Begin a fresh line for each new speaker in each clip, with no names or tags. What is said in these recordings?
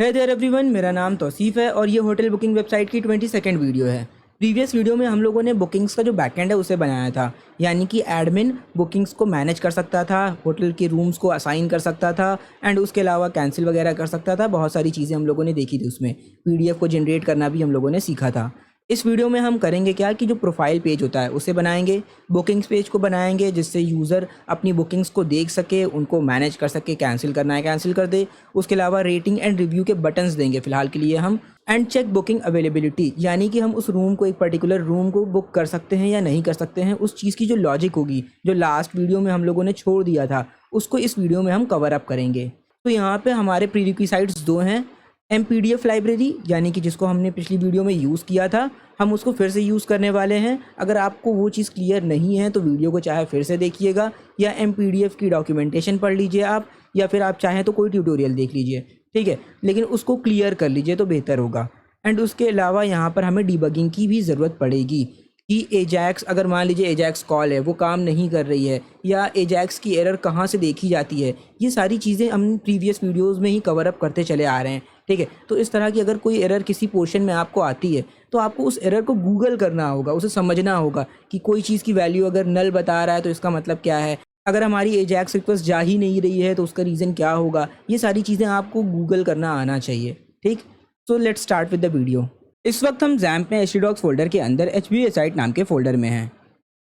है there everyone, मेरा नाम तौसीफ़ है और ये होटल बुकिंग वेबसाइट की 22nd वीडियो है। प्रीवियस वीडियो में हम लोगों ने बुकिंग्स का जो बैकएंड है उसे बनाया था, यानी कि एडमिन बुकिंग्स को मैनेज कर सकता था, होटल के रूम्स को असाइन कर सकता था एंड उसके अलावा कैंसिल वगैरह कर सकता था। बहुत सारी चीज़ें हम लोगों ने देखी थी उसमें। पीडीएफ को जनरेट करना भी हम लोगों ने सीखा था। इस वीडियो में हम करेंगे क्या कि जो प्रोफाइल पेज होता है उसे बनाएंगे, बुकिंग्स पेज को बनाएंगे जिससे यूज़र अपनी बुकिंग्स को देख सके, उनको मैनेज कर सके, कैंसिल करना है कैंसिल कर दे। उसके अलावा रेटिंग एंड रिव्यू के बटन्स देंगे फ़िलहाल के लिए हम, एंड चेक बुकिंग अवेलेबिलिटी, यानी कि हम उस रूम को, एक पर्टिकुलर रूम को बुक कर सकते हैं या नहीं कर सकते हैं। उस चीज़ की जो लॉजिक होगी, जो लास्ट वीडियो में हम लोगों ने छोड़ दिया था, उसको इस वीडियो में हम कवर अप करेंगे। तो यहाँ पे हमारे प्रीरिक्विसाइट्स दो हैं। एमपीडीएफ लाइब्रेरी, यानी कि जिसको हमने पिछली वीडियो में यूज़ किया था, हम उसको फिर से यूज़ करने वाले हैं। अगर आपको वो चीज़ क्लियर नहीं है तो वीडियो को चाहे फिर से देखिएगा या एमपीडीएफ की डॉक्यूमेंटेशन पढ़ लीजिए आप, या फिर आप चाहें तो कोई ट्यूटोरियल देख लीजिए, ठीक है, लेकिन उसको क्लियर कर लीजिए तो बेहतर होगा। एंड उसके अलावा यहाँ पर हमें डिबगिंग की भी ज़रूरत पड़ेगी कि एजैक्स, अगर मान लीजिए एजैक्स कॉल है वो काम नहीं कर रही है, या एजैक्स की एरर कहाँ से देखी जाती है, ये सारी चीज़ें हम प्रीवियस वीडियोस में ही कवर अप करते चले आ रहे हैं, ठीक है। तो इस तरह की अगर कोई एरर किसी पोर्शन में आपको आती है तो आपको उस एरर को गूगल करना होगा, उसे समझना होगा कि कोई चीज़ की वैल्यू अगर नल बता रहा है तो इसका मतलब क्या है, अगर हमारी एजैक्स रिक्वेस्ट जा ही नहीं रही है तो उसका रीज़न क्या होगा। ये सारी चीज़ें आपको गूगल करना आना चाहिए, ठीक। So let's start with the video. इस वक्त हम जैम्प में htdocs फोल्डर के अंदर HBASite नाम के फोल्डर में हैं।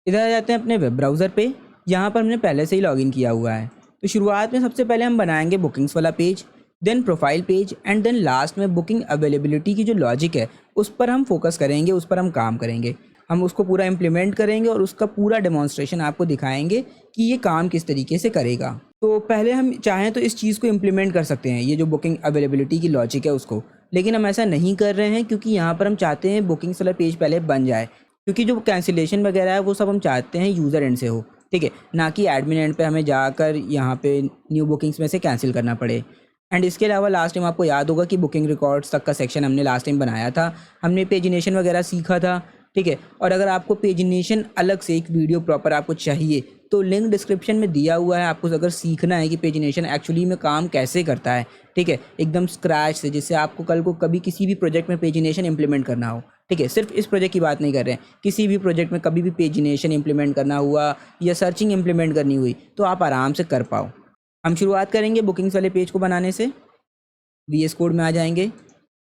इधर आ जाते हैं अपने वेब ब्राउज़र पे। यहाँ पर हमने पहले से ही लॉगिन किया हुआ है। तो शुरुआत में सबसे पहले हम बनाएंगे बुकिंग्स वाला page, then profile page and then last में बुकिंग अवेलेबिलिटी की जो लॉजिक है उस पर हम फोकस करेंगे, उस पर हम काम करेंगे। हम उसको पूरा इम्प्लीमेंट करेंगे और उसका पूरा डेमोन्स्ट्रेशन आपको दिखाएंगे कि ये काम किस तरीके से करेगा। तो पहले हम चाहें तो इस चीज़ को इम्प्लीमेंट कर सकते हैं, ये जो बुकिंग अवेलेबिलिटी की लॉजिक है उसको, लेकिन हम ऐसा नहीं कर रहे हैं क्योंकि यहाँ पर हम चाहते हैं बुकिंग्स वाला पेज पहले बन जाए, क्योंकि जो कैंसिलेशन वगैरह है वो सब हम चाहते हैं यूज़र एंड से हो, ठीक है, ना कि एडमिन एंड पे हमें जाकर यहाँ पे न्यू बुकिंग्स में से कैंसिल करना पड़े। एंड इसके अलावा लास्ट टाइम आपको याद होगा कि बुकिंग रिकॉर्ड्स तक का सेक्शन हमने लास्ट टाइम बनाया था, हमने पेजिनेशन वगैरह सीखा था, ठीक है। और अगर आपको पेजिनेशन अलग से एक वीडियो प्रॉपर आपको चाहिए तो लिंक डिस्क्रिप्शन में दिया हुआ है, आपको अगर सीखना है कि पेजिनेशन एक्चुअली में काम कैसे करता है, ठीक है, एकदम स्क्रैच से, जिससे आपको कल को कभी किसी भी प्रोजेक्ट में पेजिनेशन इंप्लीमेंट करना हो, ठीक है। सिर्फ इस प्रोजेक्ट की बात नहीं कर रहे हैं, किसी भी प्रोजेक्ट में कभी भी पेजिनेशन इंप्लीमेंट करना हुआ या सर्चिंग इंप्लीमेंट करनी हुई तो आप आराम से कर पाओ। हम शुरुआत करेंगे बुकिंग्स वाले पेज को बनाने से। VS कोड में आ जाएंगे।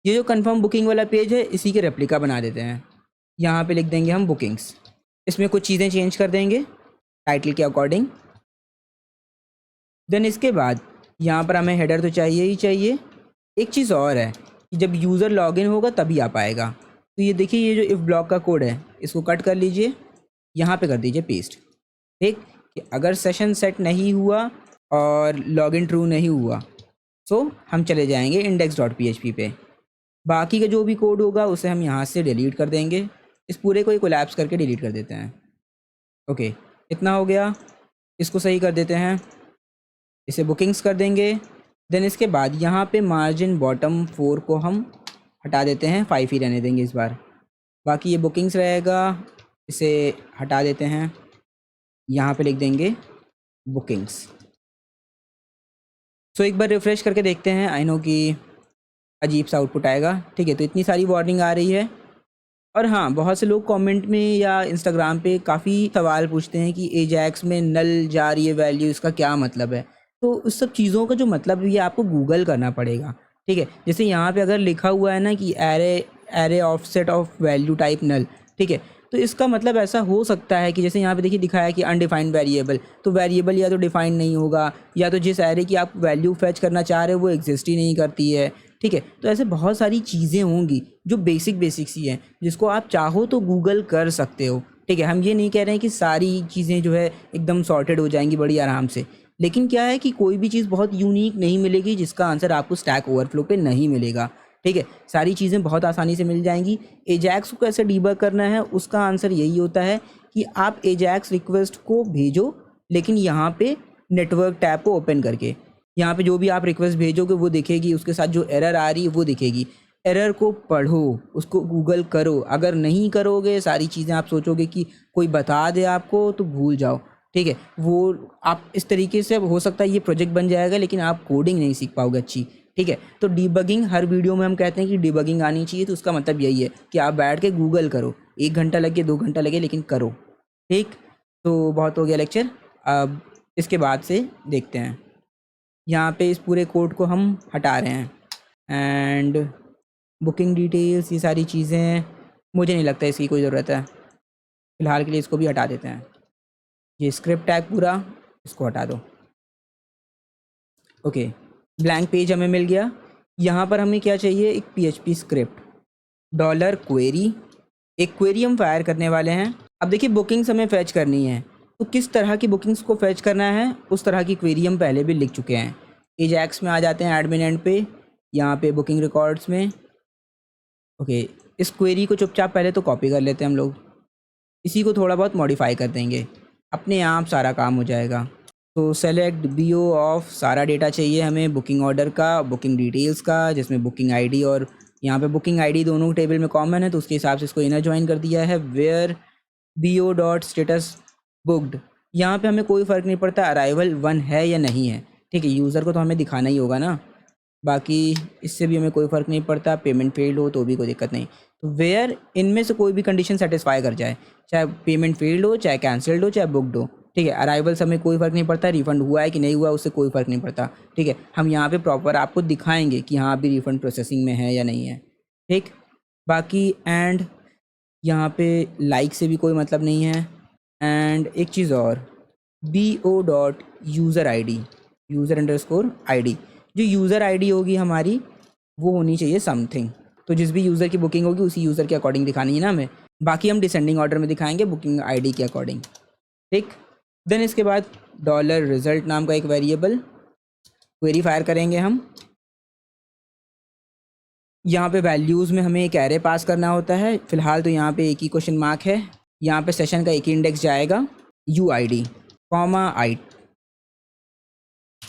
ये जो कंफर्म बुकिंग वाला पेज है इसी के रेप्लिका बना देते हैं। यहाँ पे लिख देंगे हम बुकिंग्स, इसमें कुछ चीज़ें चेंज कर देंगे टाइटल के अकॉर्डिंग। देन इसके बाद यहाँ पर हमें हेडर तो चाहिए ही चाहिए। एक चीज़ और है कि जब यूज़र लॉगिन होगा तभी आ पाएगा। तो ये देखिए, ये जो इफ़ ब्लॉक का कोड है इसको कट कर लीजिए, यहाँ पे कर दीजिए पेस्ट, ठीक, कि अगर सेशन सेट नहीं हुआ और लॉगिन ट्रू नहीं हुआ सो हम चले जाएंगे index.php पे। बाकी का जो भी कोड होगा उसे हम यहाँ से डिलीट कर देंगे। इस पूरे को ही कोलैप्स करके डिलीट कर देते हैं। ओके, इतना हो गया। इसको सही कर देते हैं, इसे बुकिंग्स कर देंगे। देन इसके बाद यहाँ पे मार्जिन बॉटम 4 को हम हटा देते हैं, 5 ही रहने देंगे इस बार। बाकी ये बुकिंग्स रहेगा, इसे हटा देते हैं, यहाँ पे लिख देंगे बुकिंग्स। सो एक बार रिफ़्रेश करके देखते हैं। आई नो कि अजीब सा आउटपुट आएगा, ठीक है। तो इतनी सारी वार्निंग आ रही है। और हाँ, बहुत से लोग कमेंट में या इंस्टाग्राम पे काफ़ी सवाल पूछते हैं कि एजैक्स में नल जा रही है वैल्यू, इसका क्या मतलब है। तो उस सब चीज़ों का जो मतलब ये आपको गूगल करना पड़ेगा, ठीक है। जैसे यहाँ पे अगर लिखा हुआ है ना कि array offset of value type null, ठीक है, तो इसका मतलब ऐसा हो सकता है कि जैसे यहाँ पे देखिए दिखाया है कि अनडिफाइंड वेरिएबल, तो वेरिएबल या तो डिफाइंड नहीं होगा, या तो जिस एरे की आप वैल्यू फैच करना चाह रहे हो वो एग्जिस्ट ही नहीं करती है, ठीक है। तो ऐसे बहुत सारी चीज़ें होंगी जो बेसिक सी हैं, जिसको आप चाहो तो गूगल कर सकते हो, ठीक है। हम ये नहीं कह रहे हैं कि सारी चीज़ें जो है एकदम सॉर्टेड हो जाएंगी बड़ी आराम से, लेकिन क्या है कि कोई भी चीज़ बहुत यूनिक नहीं मिलेगी जिसका आंसर आपको स्टैक ओवरफ्लो पे नहीं मिलेगा, ठीक है। सारी चीज़ें बहुत आसानी से मिल जाएंगी। एजैक्स को कैसे डीबग करना है उसका आंसर यही होता है कि आप एजैक्स रिक्वेस्ट को भेजो, लेकिन यहाँ पे नेटवर्क टैब को ओपन करके यहाँ पे जो भी आप रिक्वेस्ट भेजोगे वो दिखेगी, उसके साथ जो एरर आ रही है वो दिखेगी। एरर को पढ़ो, उसको गूगल करो। अगर नहीं करोगे, सारी चीज़ें आप सोचोगे कि कोई बता दे आपको, तो भूल जाओ, ठीक है। वो आप इस तरीके से हो सकता है ये प्रोजेक्ट बन जाएगा लेकिन आप कोडिंग नहीं सीख पाओगे अच्छी, ठीक है। तो डिबगिंग हर वीडियो में हम कहते हैं कि डिबगिंग आनी चाहिए, तो उसका मतलब यही है कि आप बैठ के गूगल करो, 1 घंटा लगे 2 घंटा लगे लेकिन करो। ठीक, तो बहुत हो गया लेक्चर। अब इसके बाद से देखते हैं, यहाँ पे इस पूरे कोड को हम हटा रहे हैं एंड बुकिंग डिटेल्स, ये सारी चीज़ें मुझे नहीं लगता इसकी कोई ज़रूरत है, फ़िलहाल के लिए इसको भी हटा देते हैं। ये स्क्रिप्ट टैग पूरा इसको हटा दो। ओके, ब्लैंक पेज हमें मिल गया। यहाँ पर हमें क्या चाहिए, एक PHP स्क्रिप्ट डॉलर क्वेरी, एक क्वेरी हम फायर करने वाले हैं। अब देखिए बुकिंग्स हमें फैच करनी है, तो किस तरह की बुकिंग्स को फैच करना है उस तरह की क्वेरी हम पहले भी लिख चुके हैं। एजैक्स में आ जाते हैं एडमिन एंड पे, यहाँ पे बुकिंग रिकॉर्ड्स में। ओके, इस क्वेरी को चुपचाप पहले तो कॉपी कर लेते हैं हम लोग, इसी को थोड़ा बहुत मॉडिफाई कर देंगे, अपने आप सारा काम हो जाएगा। तो सेलेक्ट BO ऑफ सारा डेटा चाहिए हमें, बुकिंग ऑर्डर का, बुकिंग डिटेल्स का, जिसमें बुकिंग आईडी और यहाँ पे बुकिंग आईडी दोनों टेबल में कॉमन है, तो उसके हिसाब से इसको इनर ज्वाइन कर दिया है। Where BO dot status booked, यहाँ पे हमें कोई फ़र्क नहीं पड़ता अराइवल 1 है या नहीं है, ठीक है, यूज़र को तो हमें दिखाना ही होगा ना, बाकी इससे भी हमें कोई फ़र्क नहीं पड़ता, पेमेंट फेल्ड हो तो भी कोई दिक्कत नहीं। तो वेयर इनमें से कोई भी कंडीशन सेटिस्फाई कर जाए, चाहे पेमेंट फेल्ड हो, चाहे कैंसिल्ड हो, चाहे बुकड हो, ठीक है, अराइवल से हमें कोई फ़र्क नहीं पड़ता, रिफ़ंड हुआ है कि नहीं हुआ उससे कोई फ़र्क नहीं पड़ता, ठीक है। हम यहाँ पे प्रॉपर आपको दिखाएंगे कि हाँ अभी रिफ़ंड प्रोसेसिंग में है या नहीं है, ठीक। बाकी एंड यहाँ पे लाइक से भी कोई मतलब नहीं है। एंड एक चीज़ और, BO dot user ID, user underscore ID, जो यूज़र ID होगी हमारी वो होनी चाहिए समथिंग, तो जिस भी यूज़र की बुकिंग होगी उसी यूज़र के अकॉर्डिंग दिखानी है ना हमें, बाकी हम डिसेंडिंग ऑर्डर में दिखाएंगे बुकिंग ID के अकॉर्डिंग, ठीक। देन इसके बाद डॉलर रिजल्ट नाम का एक वेरिएबल क्वेरी फायर करेंगे हम। यहाँ पे वैल्यूज़ में हमें एक एरे पास करना होता है, फ़िलहाल तो यहाँ पे एक ही क्वेश्चन मार्क है, यहाँ पे सेशन का एक ही इंडेक्स जाएगा UID कॉमा आई।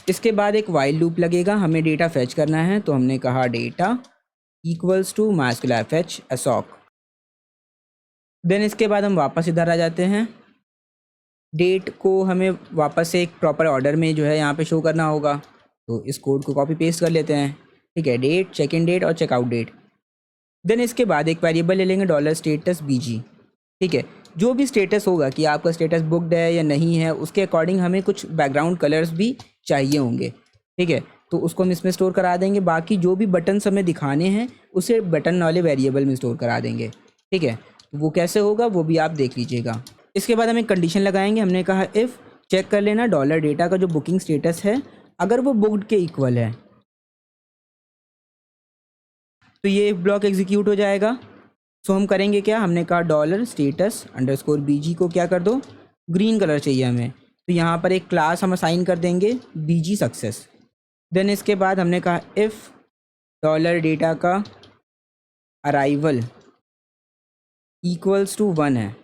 इसके बाद एक वाइल लूप लगेगा, हमें डेटा फैच करना है, तो हमने कहा data equals to mysqli fetch assoc. Then इसके बाद हम वापस इधर आ जाते हैं, डेट को हमें वापस से एक प्रॉपर ऑर्डर में जो है यहाँ पे शो करना होगा, तो इस कोड को कॉपी पेस्ट कर लेते हैं, ठीक है, डेट, चेक इन डेट और चेकआउट डेट। देन इसके बाद एक वेरिएबल ले लेंगे डॉलर स्टेटस BG, ठीक है, जो भी स्टेटस होगा कि आपका स्टेटस बुक्ड है या नहीं है उसके अकॉर्डिंग हमें कुछ बैकग्राउंड कलर्स भी चाहिए होंगे, ठीक है, तो उसको हम इसमें स्टोर करा देंगे। बाकी जो भी बटन्स हमें दिखाने हैं उसे बटन वाले वेरिएबल में स्टोर करा देंगे, ठीक है, वो कैसे होगा वो भी आप देख लीजिएगा। इसके बाद हम एक कंडीशन लगाएंगे, हमने कहा इफ़ चेक कर लेना डॉलर डेटा का जो बुकिंग स्टेटस है अगर वो बुक्ड के इक्वल है तो ये ब्लॉक एग्जीक्यूट हो जाएगा। सो हम करेंगे क्या, हमने कहा डॉलर स्टेटस अंडरस्कोर BG को क्या कर दो, ग्रीन कलर चाहिए हमें, तो यहाँ पर एक क्लास हम असाइन कर देंगे BG सक्सेस। देन इसके बाद हमने कहा इफ़ डॉलर डेटा का अराइवल इक्वल्स टू 1 है,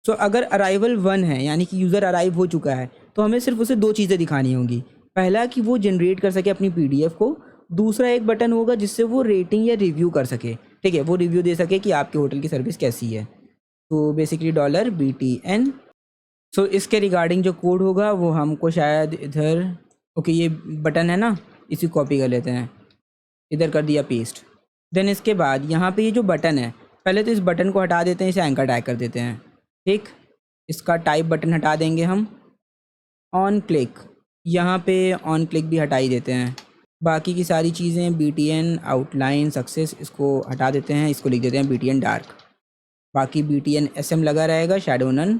सो अगर अराइवल 1 है यानी कि यूज़र अराइव हो चुका है तो हमें सिर्फ उसे 2 चीज़ें दिखानी होंगी, पहला कि वो जनरेट कर सके अपनी PDF को, दूसरा एक बटन होगा जिससे वो रेटिंग या रिव्यू कर सके, ठीक है, वो रिव्यू दे सके कि आपके होटल की सर्विस कैसी है। तो बेसिकली डॉलर BTN। सो इसके रिगार्डिंग जो कोड होगा वो हमको शायद इधर, ओके ये बटन है ना, इसी कॉपी कर लेते हैं, इधर कर दिया पेस्ट। देन इसके बाद यहाँ पे ये जो बटन है पहले तो इस बटन को हटा देते हैं, इसे एंकर टैग कर देते हैं, ठीक, इसका टाइप बटन हटा देंगे हम। ऑन क्लिक, यहाँ पे ऑन क्लिक भी हटा ही देते हैं, बाकी की सारी चीज़ें BTN आउटलाइन सक्सेस इसको हटा देते हैं, इसको लिख देते हैं BTN डार्क, बाकी BTN SM लगा रहेगा, shadow none,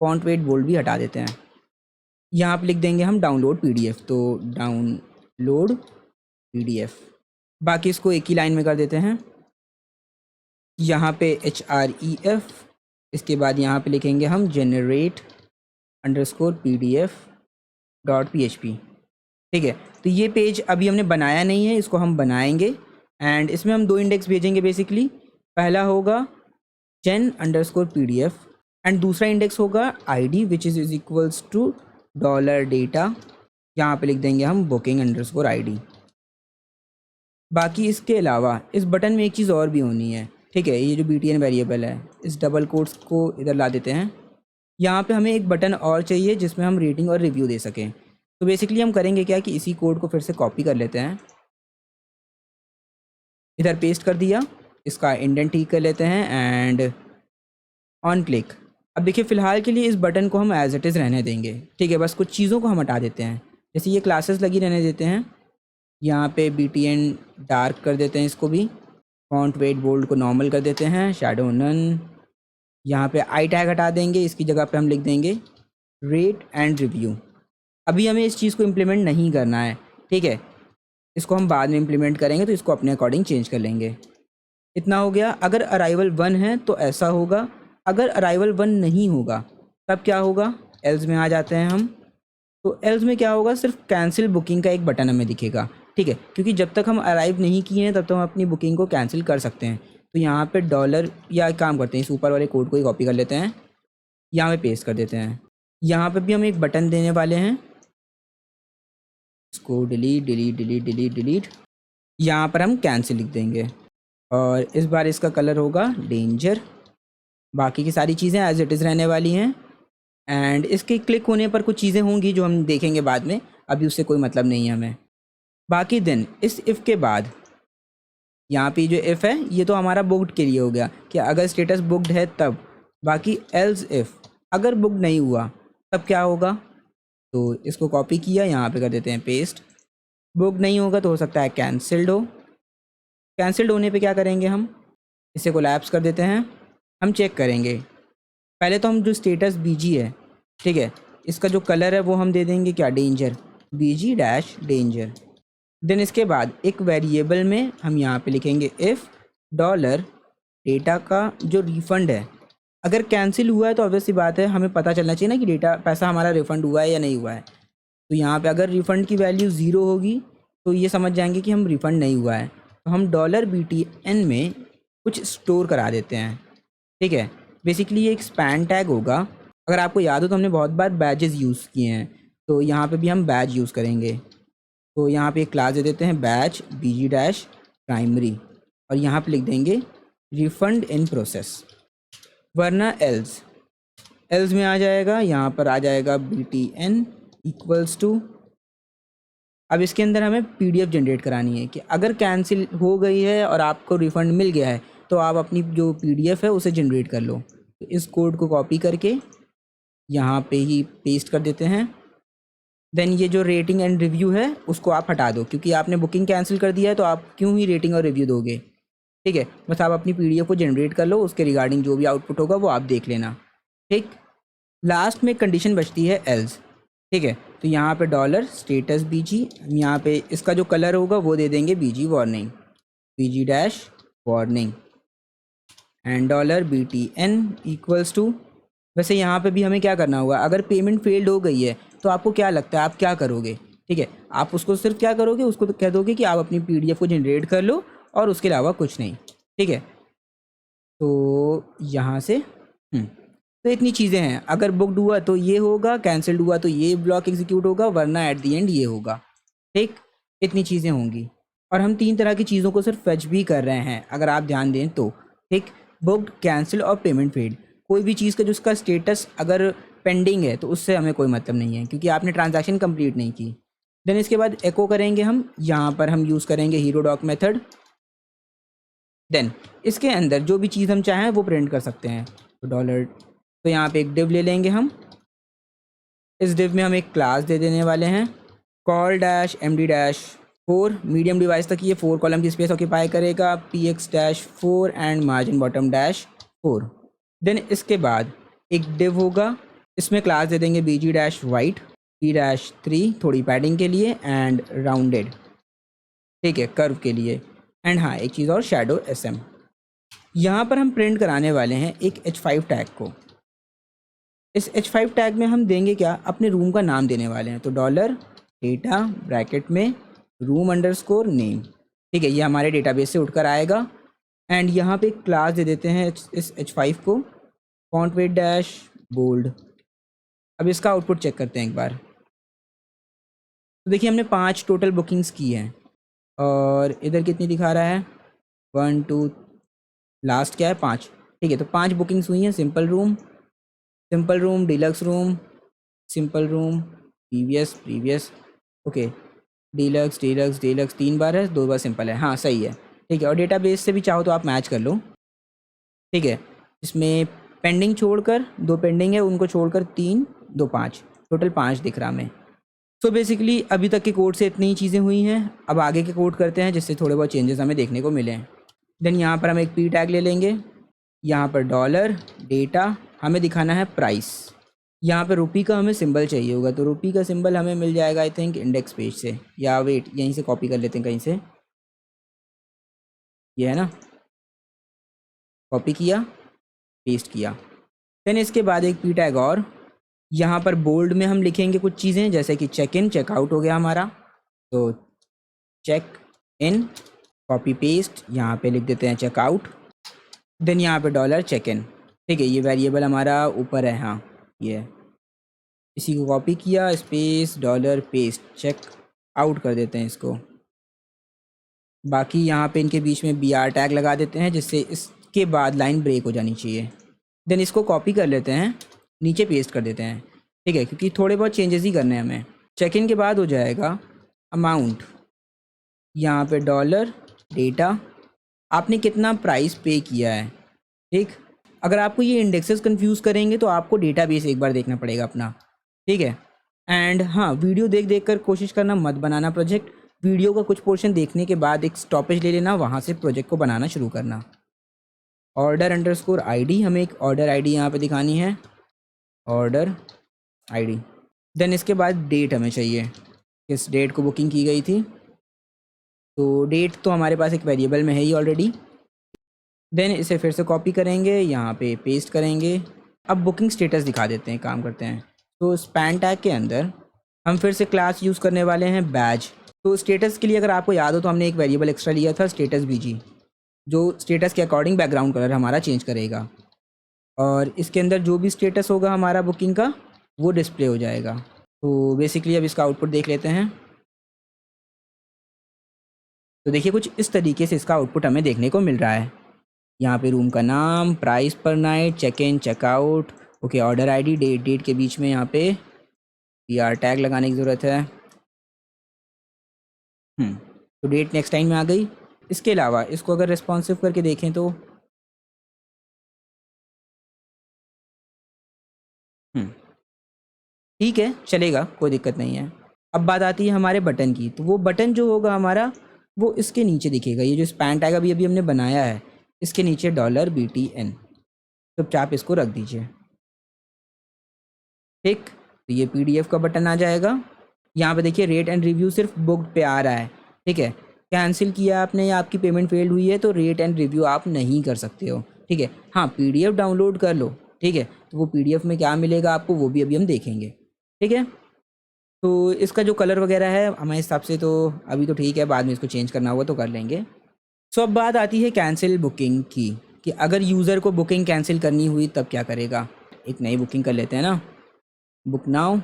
font weight bold भी हटा देते हैं। यहाँ पे लिख देंगे हम डाउनलोड PDF, तो डाउनलोड PDF, बाकी इसको एक ही लाइन में कर देते हैं। यहाँ पे HREF, इसके बाद यहाँ पे लिखेंगे हम generate underscore PDF dot PHP, ठीक है, तो ये पेज अभी हमने बनाया नहीं है, इसको हम बनाएंगे एंड इसमें हम 2 इंडेक्स भेजेंगे बेसिकली, पहला होगा gen अंडरस्कोर PDF एंड दूसरा इंडेक्स होगा ID which is equals to dollar data, यहाँ पे लिख देंगे हम बुकिंग अंडरस्कोर ID। बाकी इसके अलावा इस बटन में एक चीज़ और भी होनी है, ठीक है, ये जो BTN वेरिएबल है इस डबल कोट्स को इधर ला देते हैं, यहाँ पे हमें एक बटन और चाहिए जिसमें हम रेटिंग और रिव्यू दे सकें। तो बेसिकली हम करेंगे क्या कि इसी कोड को फिर से कॉपी कर लेते हैं इधर पेस्ट कर दिया, इसका इंडेंट ठीक कर लेते हैं एंड ऑन क्लिक। अब देखिए फ़िलहाल के लिए इस बटन को हम एज इट इज़ रहने देंगे, ठीक है। बस कुछ चीज़ों को हम हटा देते हैं, जैसे ये क्लासेस लगी रहने देते हैं। यहाँ पे BTN डार्क कर देते हैं इसको भी, फॉन्ट वेट बोल्ड को नॉर्मल कर देते हैं, शैडो नन। यहाँ पे आई टैग हटा देंगे, इसकी जगह पे हम लिख देंगे रेट एंड रिव्यू। अभी हमें इस चीज़ को इम्प्लीमेंट नहीं करना है, ठीक है, इसको हम बाद में इम्प्लीमेंट करेंगे, तो इसको अपने अकॉर्डिंग चेंज कर लेंगे। इतना हो गया। अगर अराइवल 1 है तो ऐसा होगा, अगर अराइवल 1 नहीं होगा तब क्या होगा, एल्स में आ जाते हैं हम। तो एल्स में क्या होगा, सिर्फ कैंसिल बुकिंग का एक बटन हमें दिखेगा, ठीक है, क्योंकि जब तक हम अराइव नहीं किए हैं तब तक हम अपनी बुकिंग को कैंसिल कर सकते हैं। तो यहाँ पे डॉलर, या एक काम करते हैं, इस ऊपर वाले कोड को ही कॉपी कर लेते हैं, यहाँ पे पेस्ट कर देते हैं। यहाँ पे भी हम एक बटन देने वाले हैं, इसको delete delete delete delete delete, यहाँ पर हम कैंसिल लिख देंगे और इस बार इसका कलर होगा डेंजर। बाकी की सारी चीज़ें एज इट इज़ रहने वाली हैं एंड इसके क्लिक होने पर कुछ चीज़ें होंगी जो हम देखेंगे बाद में, अभी उससे कोई मतलब नहीं है हमें। बाकी दिन इस इफ़ के बाद यहाँ पे जो इफ़ है ये तो हमारा बुक्ड के लिए हो गया कि अगर स्टेटस बुक्ड है तब। बाकी एल्स इफ़ अगर बुक्ड नहीं हुआ तब क्या होगा, तो इसको कॉपी किया, यहाँ पे कर देते हैं पेस्ट। बुक्ड नहीं होगा तो हो सकता है कैंसिल्ड हो, कैंसिल्ड होने पे क्या करेंगे, हम इसे कोलैप्स कर देते हैं। हम चेक करेंगे पहले तो हम जो स्टेटस BG है, ठीक है, इसका जो कलर है वो हम दे देंगे क्या, danger, BG dash danger. Then इसके बाद एक वेरिएबल में हम यहाँ पे लिखेंगे इफ़ डॉलर डेटा का जो रिफ़ंड है, अगर कैंसिल हुआ है तो ऑब्वियस सी बात है हमें पता चलना चाहिए ना कि डेटा पैसा हमारा रिफ़ंड हुआ है या नहीं हुआ है। तो यहाँ पे अगर रिफ़ंड की वैल्यू 0 होगी तो ये समझ जाएंगे कि हम रिफ़ंड नहीं हुआ है, तो हम $BTN में कुछ स्टोर करा देते हैं, ठीक है। बेसिकली ये एक स्पैन टैग होगा, अगर आपको याद हो तो हमने बहुत बार बैजेस यूज़ किए हैं, तो यहाँ पे भी हम बैज यूज़ करेंगे। तो यहाँ पे एक क्लास दे देते हैं बैच BG डैश प्राइमरी और यहाँ पे लिख देंगे रिफ़ंड इन प्रोसेस, वरना एल्स, एल्स में आ जाएगा, यहाँ पर आ जाएगा BTN इक्वल्स टू। अब इसके अंदर हमें PDF जनरेट करानी है कि अगर कैंसिल हो गई है और आपको रिफ़ंड मिल गया है तो आप अपनी जो PDF है उसे जनरेट कर लो। तो इस कोड को कॉपी करके यहाँ पे ही पेस्ट कर देते हैं। देन ये जो रेटिंग एंड रिव्यू है उसको आप हटा दो, क्योंकि आपने बुकिंग कैंसिल कर दिया है तो आप क्यों ही रेटिंग और रिव्यू दोगे, ठीक है। बस आप अपनी PDF को जनरेट कर लो, उसके रिगार्डिंग जो भी आउटपुट होगा वो आप देख लेना, ठीक। लास्ट में कंडीशन बचती है एल्स, ठीक है। तो यहाँ पे डॉलर स्टेटस BG, यहाँ पे इसका जो कलर होगा वो दे देंगे BG warning, BG dash warning and $BTN equals to. वैसे यहाँ पे भी हमें क्या करना होगा, अगर पेमेंट फेल्ड हो गई है तो आपको क्या लगता है आप क्या करोगे, ठीक है। आप उसको सिर्फ क्या करोगे, उसको तो कह दोगे कि आप अपनी PDF को जनरेट कर लो और उसके अलावा कुछ नहीं, ठीक है। तो यहाँ से तो इतनी चीज़ें हैं, अगर बुकड हुआ तो ये होगा, कैंसिल्ड हुआ तो ये ब्लॉक एग्जीक्यूट होगा, वरना एट दी एंड ये होगा, ठीक। इतनी चीज़ें होंगी और हम 3 तरह की चीज़ों को सिर्फ फेच भी कर रहे हैं अगर आप ध्यान दें तो, ठीक। बुक्ड, कैंसिल और पेमेंट फेल्ड, कोई भी चीज़ का जो उसका स्टेटस अगर पेंडिंग है तो उससे हमें कोई मतलब नहीं है, क्योंकि आपने ट्रांजैक्शन कंप्लीट नहीं की। देन इसके बाद एको करेंगे हम, यहाँ पर हम यूज़ करेंगे हीरो डॉक मेथड। देन इसके अंदर जो भी चीज़ हम चाहें वो प्रिंट कर सकते हैं, तो डॉलर, तो यहाँ पे एक डिव ले लेंगे हम, इस डिव में हम एक क्लास दे देने वाले हैं col dash MD dash 4, medium device तक ये 4 कॉलम की स्पेस ऑक्यूपाई करेगा, PX dash 4 and margin bottom dash 4। Then इसके बाद एक डिव होगा, इसमें क्लास दे देंगे BG dash white, P dash 3 थोड़ी पैडिंग के लिए एंड राउंडेड, ठीक है, कर्व के लिए। एंड हाँ एक चीज़ और, शैडो SM। यहाँ पर हम प्रिंट कराने वाले हैं एक H5 टैग को। इस H5 टैग में हम देंगे क्या, अपने रूम का नाम देने वाले हैं, तो डॉलर डेटा ब्रैकेट में रूम अंडरस्कोर नेम, ठीक है, ये हमारे डेटाबेस से उठकर आएगा। एंड यहाँ पे एक क्लास दे देते हैं इस H5 को, फॉन्ट वेट डैश बोल्ड। अब इसका आउटपुट चेक करते हैं एक बार। तो देखिए हमने 5 टोटल बुकिंग्स की हैं और इधर कितनी दिखा रहा है, 1 2, लास्ट क्या है 5, ठीक है। तो 5 बुकिंग्स हुई हैं, simple room, deluxe room, simple room, previous, okay, deluxe 3 बार है, 2 बार सिंपल है, हाँ सही है, ठीक है, और डेटाबेस से भी चाहो तो आप मैच कर लो। ठीक है, इसमें पेंडिंग छोड़कर 2 पेंडिंग है, उनको छोड़कर 3 2 5 टोटल 5 दिख रहा हमें। सो बेसिकली अभी तक के कोड से इतनी ही चीज़ें हुई हैं। अब आगे के कोड करते हैं जिससे थोड़े बहुत चेंजेस हमें देखने को मिले। देन यहाँ पर हम एक पी टैग ले लेंगे, यहाँ पर डॉलर डेटा हमें दिखाना है प्राइस। यहाँ पर रुपी का हमें सिंबल चाहिए होगा, तो रुपी का सिंबल हमें मिल जाएगा आई थिंक इंडेक्स पेज से, या वेट यहीं से कॉपी कर लेते हैं कहीं से। ये है ना, कॉपी किया पेस्ट किया। देन इसके बाद एक पी टैग और, यहाँ पर बोल्ड में हम लिखेंगे कुछ चीज़ें जैसे कि चेक इन चेकआउट हो गया हमारा, तो चेक इन कॉपी पेस्ट यहाँ पे लिख देते हैं चेकआउट। देन यहाँ पे डॉलर चेक इन। ठीक है, ये वेरिएबल हमारा ऊपर है, हाँ ये इसी को कॉपी किया space dollar paste check out कर देते हैं इसको। बाकी यहाँ पे इनके बीच में BR टैग लगा देते हैं जिससे इसके बाद लाइन ब्रेक हो जानी चाहिए। देन इसको कॉपी कर लेते हैं, नीचे पेस्ट कर देते हैं। ठीक है, क्योंकि थोड़े बहुत चेंजेस ही करने हैं हमें। चेक इन के बाद हो जाएगा अमाउंट, यहाँ पे डॉलर डेटा आपने कितना प्राइस पे किया है। ठीक, अगर आपको ये इंडेक्सेस कंफ्यूज करेंगे तो आपको डेटाबेस एक बार देखना पड़ेगा अपना। ठीक है, एंड हाँ वीडियो देख देख कर कोशिश करना मत बनाना प्रोजेक्ट। वीडियो का कुछ पोर्शन देखने के बाद एक स्टॉपेज ले लेना, वहाँ से प्रोजेक्ट को बनाना शुरू करना। ऑर्डर अंडरस्कोर ID, हमें एक ऑर्डर ID यहाँ पे दिखानी है, ऑर्डर ID। देन इसके बाद डेट हमें चाहिए, किस डेट को बुकिंग की गई थी, तो डेट तो हमारे पास एक वेरिएबल में है ही ऑलरेडी। देन इसे फिर से कॉपी करेंगे, यहाँ पे पेस्ट करेंगे। अब बुकिंग स्टेटस दिखा देते हैं, काम करते हैं। तो स्पैन टैग के अंदर हम फिर से क्लास यूज़ करने वाले हैं बैज। तो स्टेटस के लिए अगर आपको याद हो तो हमने एक वेरिएबल एक्स्ट्रा लिया था स्टेटस BG, जो स्टेटस के अकॉर्डिंग बैकग्राउंड कलर हमारा चेंज करेगा, और इसके अंदर जो भी स्टेटस होगा हमारा बुकिंग का वो डिस्प्ले हो जाएगा। तो बेसिकली अब इसका आउटपुट देख लेते हैं। तो देखिए कुछ इस तरीके से इसका आउटपुट हमें देखने को मिल रहा है। यहाँ पे रूम का नाम, price per night, check in checkout, okay order ID, date के बीच में यहाँ पे BR टैग लगाने की ज़रूरत है। तो डेट नेक्स्ट टाइम में आ गई। इसके अलावा इसको अगर रिस्पॉन्सिव करके देखें तो ठीक है चलेगा, कोई दिक्कत नहीं है। अब बात आती है हमारे बटन की, तो वो बटन जो होगा हमारा वो इसके नीचे दिखेगा। ये जो स्पैन टैग अभी अभी हमने बनाया है इसके नीचे $BTN, चुपचाप इसको रख दीजिए। ठीक, तो ये PDF का बटन आ जाएगा। यहाँ पे देखिए रेट एंड रिव्यू सिर्फ बुक्ड पे आ रहा है। ठीक है, कैंसिल किया आपने या आपकी पेमेंट फेल्ड हुई है तो रेट एंड रिव्यू आप नहीं कर सकते हो। ठीक है, हाँ PDF डाउनलोड कर लो। ठीक है, तो वो PDF में क्या मिलेगा आपको वो भी अभी हम देखेंगे। ठीक है, तो इसका जो कलर वगैरह है हमारे हिसाब से तो अभी तो ठीक है, बाद में इसको चेंज करना होगा तो कर लेंगे। सो अब बात आती है कैंसिल बुकिंग की, कि अगर यूज़र को बुकिंग कैंसिल करनी हुई तब क्या करेगा। एक नई बुकिंग कर लेते हैं ना, बुक नाउ।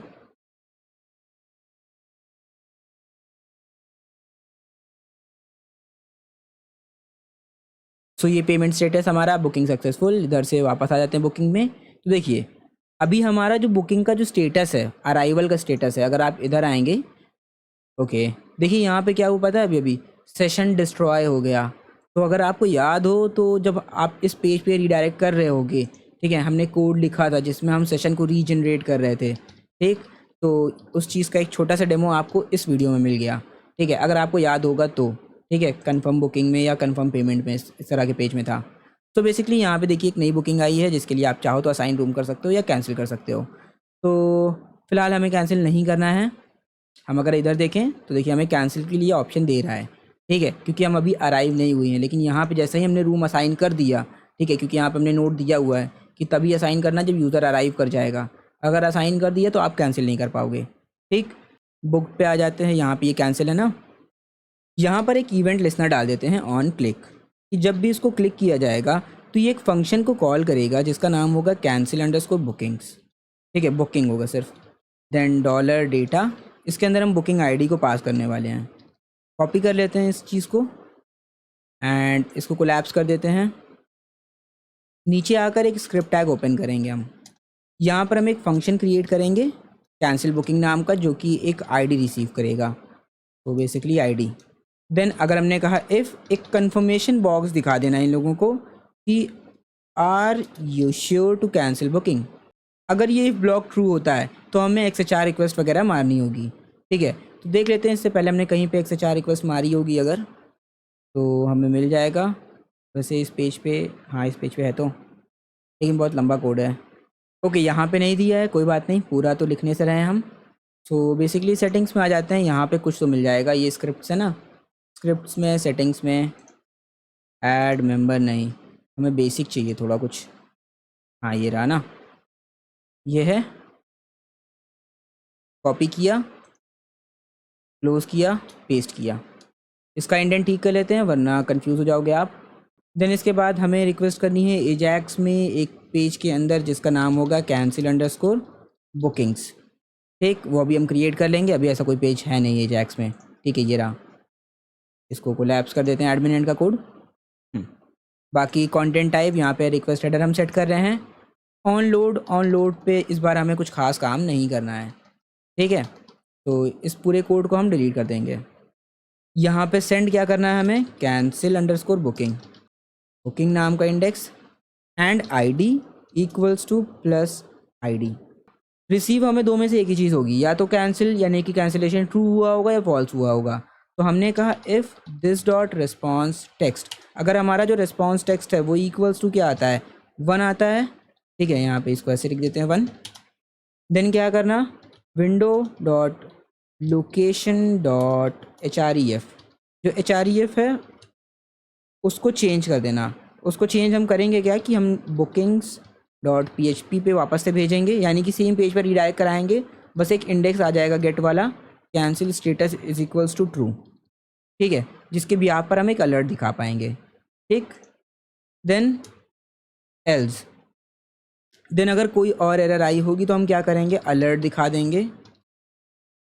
सो ये पेमेंट स्टेटस हमारा बुकिंग सक्सेसफुल, इधर से वापस आ जाते हैं बुकिंग में। तो देखिए अभी हमारा जो बुकिंग का जो स्टेटस है, अराइवल का स्टेटस है, अगर आप इधर आएंगे ओके देखिए यहाँ पे क्या हुआ पता है, अभी अभी सेशन डिस्ट्रॉय हो गया। तो अगर आपको याद हो तो जब आप इस पेज पे रीडायरेक्ट कर रहे होगे, ठीक है, हमने कोड लिखा था जिसमें हम सेशन को रीजनरेट कर रहे थे। ठीक, तो उस चीज़ का एक छोटा सा डेमो आपको इस वीडियो में मिल गया। ठीक है, अगर आपको याद होगा तो ठीक है, कन्फर्म बुकिंग में या कन्फर्म पेमेंट में इस तरह के पेज में था। तो बेसिकली यहाँ पे देखिए एक नई बुकिंग आई है जिसके लिए आप चाहो तो असाइन रूम कर सकते हो या कैंसिल कर सकते हो। तो फिलहाल हमें कैंसिल नहीं करना है। हम अगर इधर देखें तो देखिए हमें कैंसिल के लिए ऑप्शन दे रहा है। ठीक है, क्योंकि हम अभी अराइव नहीं हुए हैं, लेकिन यहाँ पे जैसे ही हमने रूम असाइन कर दिया, ठीक है, क्योंकि यहाँ पे हमने नोट दिया हुआ है कि तभी असाइन करना जब यूज़र अराइव कर जाएगा। अगर असाइन कर दिया तो आप कैंसिल नहीं कर पाओगे। ठीक, बुक पे आ जाते हैं, यहाँ पे ये कैंसिल है ना, यहाँ पर एक इवेंट लिस्नर डाल देते हैं ऑन क्लिक, कि जब भी इसको क्लिक किया जाएगा तो ये एक फंक्शन को कॉल करेगा जिसका नाम होगा कैंसिल अंडरस्कोर बुकिंग्स। ठीक है, बुकिंग होगा सिर्फ। देन डॉलर डेटा, इसके अंदर हम बुकिंग ID को पास करने वाले हैं। कॉपी कर लेते हैं इस चीज़ को एंड इसको कोलैप्स कर देते हैं। नीचे आकर एक स्क्रिप्ट टैग ओपन करेंगे हम। यहाँ पर हम एक फंक्शन क्रिएट करेंगे कैंसिल बुकिंग नाम का, जो कि एक ID रिसीव करेगा। तो बेसिकली ID देन अगर हमने कहा इफ़, एक कन्फर्मेशन बॉक्स दिखा देना इन लोगों को कि are you sure to cancel booking. अगर ये इफ ब्लॉक ट्रू होता है तो हमें XHR रिक्वेस्ट वगैरह मारनी होगी। ठीक है, तो देख लेते हैं इससे पहले हमने कहीं पे XHR रिक्वेस्ट मारी होगी अगर, तो हमें मिल जाएगा। वैसे इस पेज पे, हाँ इस पेज पे है तो, लेकिन बहुत लंबा कोड है। ओके, यहाँ पे नहीं दिया है, कोई बात नहीं, पूरा तो लिखने से रहे हम। सो बेसिकली सेटिंग्स में आ जाते हैं, यहाँ पे कुछ तो मिल जाएगा, ये स्क्रिप्ट्स है ना, स्क्रिप्ट्स में सेटिंग्स में ऐड मेंबर नहीं, हमें बेसिक चाहिए थोड़ा कुछ। हाँ ये रहा ना, ये है, कॉपी किया, क्लोज़ किया, पेस्ट किया। इसका इंडेंट ठीक कर लेते हैं वरना कंफ्यूज हो जाओगे आप। देन इसके बाद हमें रिक्वेस्ट करनी है एजैक्स में एक पेज के अंदर जिसका नाम होगा cancel_bookings। ठीक, वो अभी हम क्रिएट कर लेंगे, अभी ऐसा कोई पेज है नहीं एजैक्स में। ठीक है, ये रहा, इसको कोलैप्स कर देते हैं एडमिन एंड का कोड। बाकी कंटेंट टाइप यहाँ पे रिक्वेस्ट हेडर हम सेट कर रहे हैं। ऑन लोड पे इस बार हमें कुछ खास काम नहीं करना है। ठीक है, तो इस पूरे कोड को हम डिलीट कर देंगे। यहाँ पे सेंड क्या करना है हमें, cancel_booking, बुकिंग नाम का index and ID equals two plus ID। Receive हमें दो में से एक ही चीज़ होगी, या तो कैंसिल यानी कि कैंसिलेशन ट्रू हुआ होगा या फॉल्स हुआ होगा। तो हमने कहा if this dot response text, अगर हमारा जो रिस्पॉन्स टेक्स्ट है वो इक्वल्स टू क्या आता है, 1 आता है। ठीक है, यहाँ पे इसको ऐसे लिख देते हैं 1। देन क्या करना, window dot location dot href, जो href है उसको चेंज कर देना। उसको चेंज हम करेंगे क्या कि हम bookings डॉट php पे वापस से भेजेंगे, यानी कि सेम पेज पर रीडायरेक्ट कराएंगे, बस एक इंडेक्स आ जाएगा गेट वाला, cancel status is equals to true. ठीक है, जिसके भी आप पर हम एक अलर्ट दिखा पाएंगे। ठीक, देन एल्स, देन अगर कोई और एरर आई होगी तो हम क्या करेंगे, अलर्ट दिखा देंगे।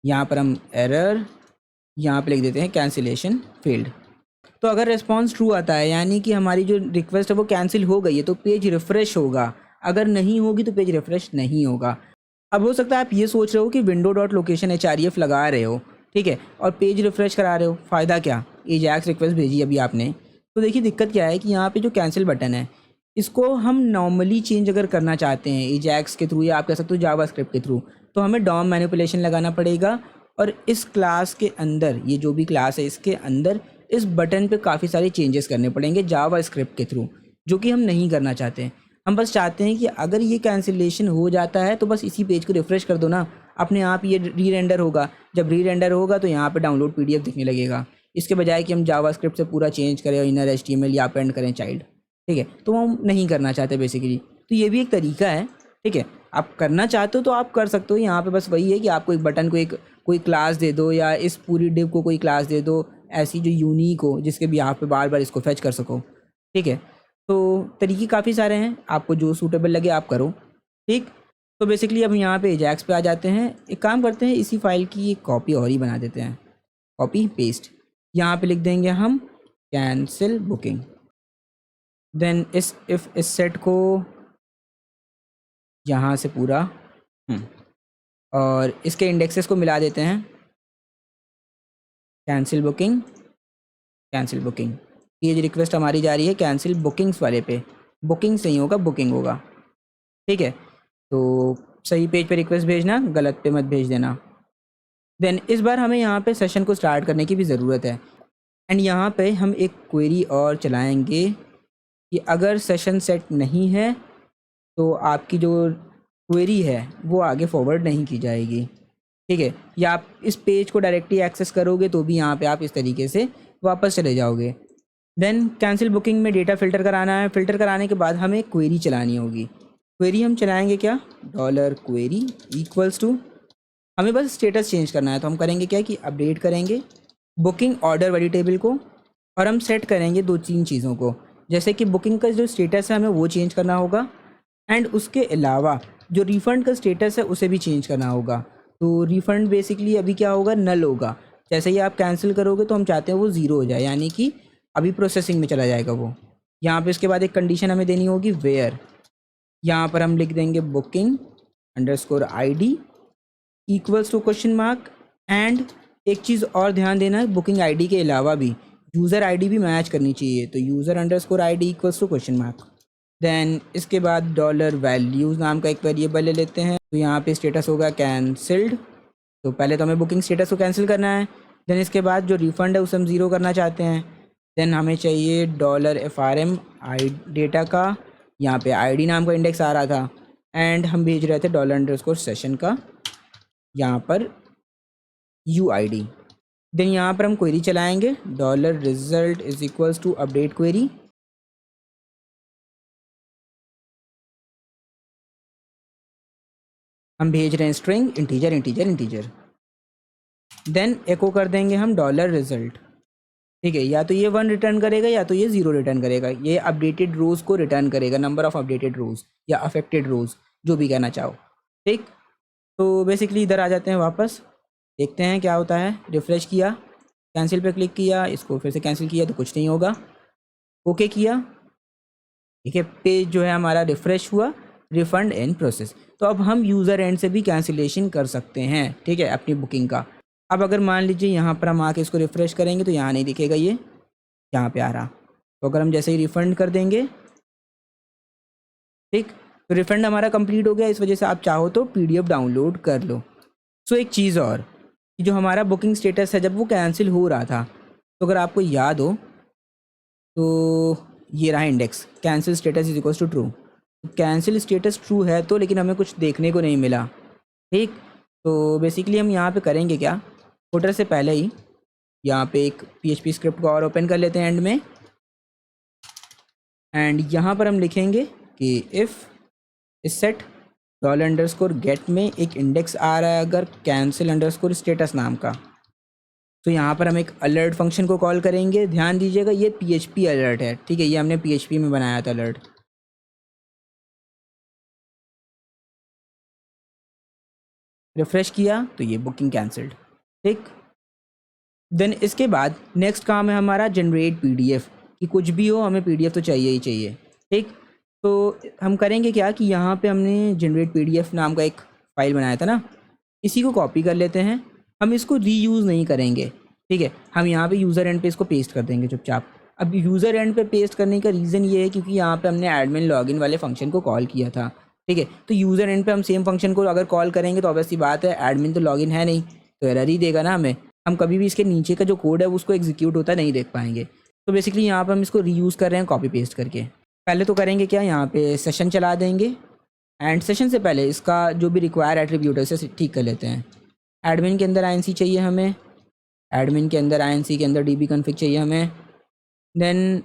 यहाँ पर हम एरर यहाँ पे लिख देते हैं कैंसिलेशन फेल्ड। तो अगर रिस्पॉन्स ट्रू आता है यानी कि हमारी जो रिक्वेस्ट है वो कैंसिल हो गई है तो पेज रिफ़्रेश होगा, अगर नहीं होगी तो पेज रिफ़्रेश नहीं होगा। अब हो सकता है आप ये सोच रहे हो कि विंडो डॉट लोकेशन href लगा रहे हो, ठीक है, और पेज रिफ़्रेश करा रहे हो, फ़ायदा क्या, एजैक्स रिक्वेस्ट भेजी अभी आपने। तो देखिए दिक्कत क्या है कि यहाँ पे जो कैंसिल बटन है इसको हम नॉर्मली चेंज अगर करना चाहते हैं एजैक्स के थ्रू, या आप कह सकते हो जावास्क्रिप्ट के थ्रू, तो हमें डॉम मैनिपुलेशन लगाना पड़ेगा। और इस क्लास के अंदर, ये जो भी क्लास है इसके अंदर इस बटन पे काफ़ी सारे चेंजेस करने पड़ेंगे जावास्क्रिप्ट के थ्रू, जो कि हम नहीं करना चाहते हैं। हम बस चाहते हैं कि अगर ये कैंसिलेशन हो जाता है तो बस इसी पेज को रिफ़्रेश कर दो ना, अपने आप ये री रेंडर होगा। जब री रेंडर होगा तो यहाँ पे डाउनलोड PDF दिखने लगेगा, इसके बजाय कि हम जावास्क्रिप्ट से पूरा चेंज करें और इनर HTML या अपेंड करें चाइल्ड। ठीक है, तो हम नहीं करना चाहते बेसिकली। तो ये भी एक तरीका है। ठीक है, आप करना चाहते हो तो आप कर सकते हो। यहाँ पे बस वही है कि आपको एक बटन को एक कोई क्लास दे दो, या इस पूरी डिव को कोई क्लास दे दो ऐसी जो यूनिक हो, जिसके भी आप पे बार बार इसको फेच कर सको। ठीक है, तो तरीके काफ़ी सारे हैं, आपको जो सूटेबल लगे आप करो। ठीक, तो बेसिकली अब यहाँ पे एजैक्स पे आ जाते हैं। एक काम करते हैं, इसी फाइल की एक कॉपी और ही बना देते हैं, कॉपी पेस्ट। यहाँ पे लिख देंगे हम कैंसिल बुकिंग। देन इस सेट को यहाँ से पूरा और इसके इंडेक्सेस को मिला देते हैं, कैंसिल बुकिंग, कैंसिल बुकिंग। ये जो रिक्वेस्ट हमारी जा रही है कैंसिल बुकिंग्स वाले पे, बुकिंग्स नहीं होगा बुकिंग होगा। ठीक है, तो सही पेज पे रिक्वेस्ट भेजना, गलत पे मत भेज देना। देन इस बार हमें यहाँ पे सेशन को स्टार्ट करने की भी ज़रूरत है, एंड यहाँ पे हम एक क्वेरी और चलाएंगे कि अगर सेशन सेट नहीं है तो आपकी जो क्वेरी है वो आगे फॉरवर्ड नहीं की जाएगी। ठीक है, या आप इस पेज को डायरेक्टली एक्सेस करोगे तो भी यहाँ पे आप इस तरीके से वापस चले जाओगे। देन कैंसिल बुकिंग में डेटा फ़िल्टर कराना है, फ़िल्टर कराने के बाद हमें क्वेरी चलानी होगी। क्वेरी हम चलाएंगे क्या, $query इक्वल्स टू, हमें बस स्टेटस चेंज करना है, तो हम करेंगे क्या कि अपडेट करेंगे बुकिंग ऑर्डर वाली टेबल को, और हम सेट करेंगे 2-3 चीज़ों को, जैसे कि बुकिंग का जो स्टेटस है हमें वो चेंज करना होगा, एंड उसके अलावा जो रिफ़ंड का स्टेटस है उसे भी चेंज करना होगा। तो रिफ़ंड बेसिकली अभी क्या होगा, नल होगा। जैसे ही आप कैंसिल करोगे तो हम चाहते हैं वो 0 हो जाए, यानी कि अभी प्रोसेसिंग में चला जाएगा वो। यहाँ पे इसके बाद एक कंडीशन हमें देनी होगी वेयर, यहाँ पर हम लिख देंगे booking underscore ID equals to question mark, and एक चीज़ और ध्यान देना, बुकिंग आईडी के अलावा भी यूज़र आईडी भी मैच करनी चाहिए। तो user underscore ID equals to question mark. Then इसके बाद डॉलर वैल्यूज़ नाम का एक वेरिएबल ले लेते हैं। तो यहाँ पे स्टेटस होगा कैंसिल्ड। तो पहले तो हमें बुकिंग स्टेटस को कैंसिल करना है। देन इसके बाद जो रिफ़ंड है उसे हम ज़ीरो करना चाहते हैं। देन हमें चाहिए डॉलर FRM आई डेटा का, यहाँ पे आईडी नाम का इंडेक्स आ रहा था, एंड हम भेज रहे थे डॉलर अंडरस्कोर सेशन का यहाँ पर UID। देन यहाँ पर हम क्वेरी चलाएंगे, dollar result is equals to update query. हम भेज रहे हैं string integer integer integer. Then echo कर देंगे हम डॉलर रिजल्ट। ठीक है, या तो ये 1 रिटर्न करेगा या तो ये 0 रिटर्न करेगा। ये अपडेटेड रोज़ को रिटर्न करेगा, नंबर ऑफ अपडेटेड रोज़ या अफेक्टेड रोज़, जो भी कहना चाहो। ठीक, तो बेसिकली इधर आ जाते हैं वापस, देखते हैं क्या होता है। रिफ़्रेश किया, कैंसिल पे क्लिक किया, इसको फिर से कैंसिल किया तो कुछ नहीं होगा। ओके किया, ठीक है, पेज जो है हमारा रिफ़्रेश हुआ, रिफ़ंड इन प्रोसेस। तो अब हम यूज़र एंड से भी कैंसिलेशन कर सकते हैं, ठीक है, अपनी बुकिंग का। अब अगर मान लीजिए यहाँ पर हम आके इसको रिफ़्रेश करेंगे तो यहाँ नहीं दिखेगा, ये यहाँ पे आ रहा। तो अगर हम जैसे ही रिफ़ंड कर देंगे, ठीक, तो रिफ़ंड हमारा कंप्लीट हो गया। इस वजह से आप चाहो तो PDF डाउनलोड कर लो। सो एक चीज़ और, कि जो हमारा बुकिंग स्टेटस है जब वो कैंसिल हो रहा था, तो अगर आपको याद हो तो ये रहा index, cancel status is equals to true. Cancel status true है तो, लेकिन हमें कुछ देखने को नहीं मिला। ठीक, तो बेसिकली हम यहाँ पे करेंगे क्या, फुटर से पहले ही यहाँ पे एक PHP स्क्रिप्ट को और ओपन कर लेते हैं एंड में, एंड यहाँ पर हम लिखेंगे कि if set dollar underscore get में एक इंडेक्स आ रहा है अगर कैंसिल अंडरस्कोर स्टेटस नाम का, तो यहाँ पर हम एक अलर्ट फंक्शन को कॉल करेंगे। ध्यान दीजिएगा ये PHP अलर्ट है, ठीक है, ये हमने PHP में बनाया था अलर्ट। रिफ़्रेश किया तो ये बुकिंग कैंसिल्ड। ठीक, देन इसके बाद नेक्स्ट काम है हमारा जनरेट PDF, कि कुछ भी हो हमें PDF तो चाहिए ही चाहिए। ठीक, तो हम करेंगे क्या कि यहाँ पे हमने जनरेट PDF नाम का एक फ़ाइल बनाया था ना, इसी को कॉपी कर लेते हैं। हम इसको रीयूज़ नहीं करेंगे, ठीक है, हम यहाँ पे यूज़र एंड पे इसको पेस्ट कर देंगे चुपचाप। अब यूज़र एंड पे पेस्ट करने का रीज़न ये है क्योंकि यहाँ पे हमने एडमिन लॉगिन वाले फंक्शन को कॉल किया था, ठीक है। तो यूज़र एंड पे हम सेम फंक्शन को अगर कॉल करेंगे तो ऑब्वियसली बात है एडमिन तो लॉगिन है नहीं, तो एरर ही देगा ना हमें। हम कभी भी इसके नीचे का जो कोड है उसको एग्जीक्यूट होता नहीं देख पाएंगे। तो बेसिकली यहाँ पर हम इसको रीयूज़ कर रहे हैं कॉपी पेस्ट करके। पहले तो करेंगे क्या, यहाँ पे सेशन चला देंगे, एंड सेशन से पहले इसका जो भी रिक्वायर एट्रीब्यूट है उसे ठीक कर लेते हैं। एडमिन के अंदर INC चाहिए हमें, एडमिन के अंदर INC के अंदर DB config चाहिए हमें, देन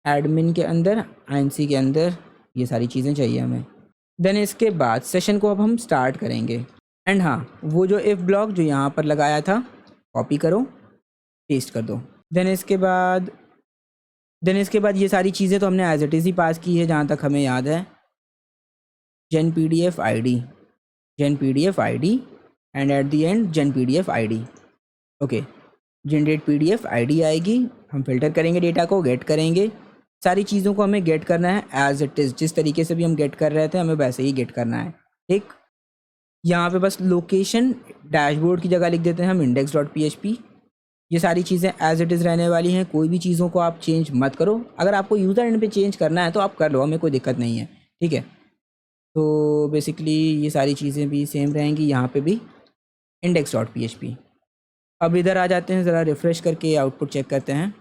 एडमिन के अंदर INC के अंदर ये सारी चीज़ें चाहिए हमें। देन इसके बाद सेशन को अब हम स्टार्ट करेंगे, एंड हाँ, वो जो इफ़ ब्लॉक जो यहाँ पर लगाया था कॉपी करो पेस्ट कर दो। देन इसके बाद ये सारी चीज़ें तो हमने एज इट इज़ ही पास की है जहाँ तक हमें याद है। gen PDF ID and eight the and gen PDF ID। Okay, generate PDF ID आएगी, हम फिल्टर करेंगे डेटा को, गेट करेंगे, सारी चीज़ों को हमें गेट करना है एज इट इज़, जिस तरीके से भी हम गेट कर रहे थे हमें वैसे ही गेट करना है। ठीक, यहाँ पे बस लोकेशन डैशबोर्ड की जगह लिख देते हैं हम index.php। ये सारी चीज़ें एज इट इज़ रहने वाली हैं, कोई भी चीज़ों को आप चेंज मत करो। अगर आपको यूज़र एंड पे चेंज करना है तो आप कर लो, हमें कोई दिक्कत नहीं है, ठीक है। तो बेसिकली ये सारी चीज़ें भी सेम रहेंगी, यहाँ पे भी index.php। अब इधर आ जाते हैं, ज़रा रिफ़्रेश करके आउटपुट चेक करते हैं।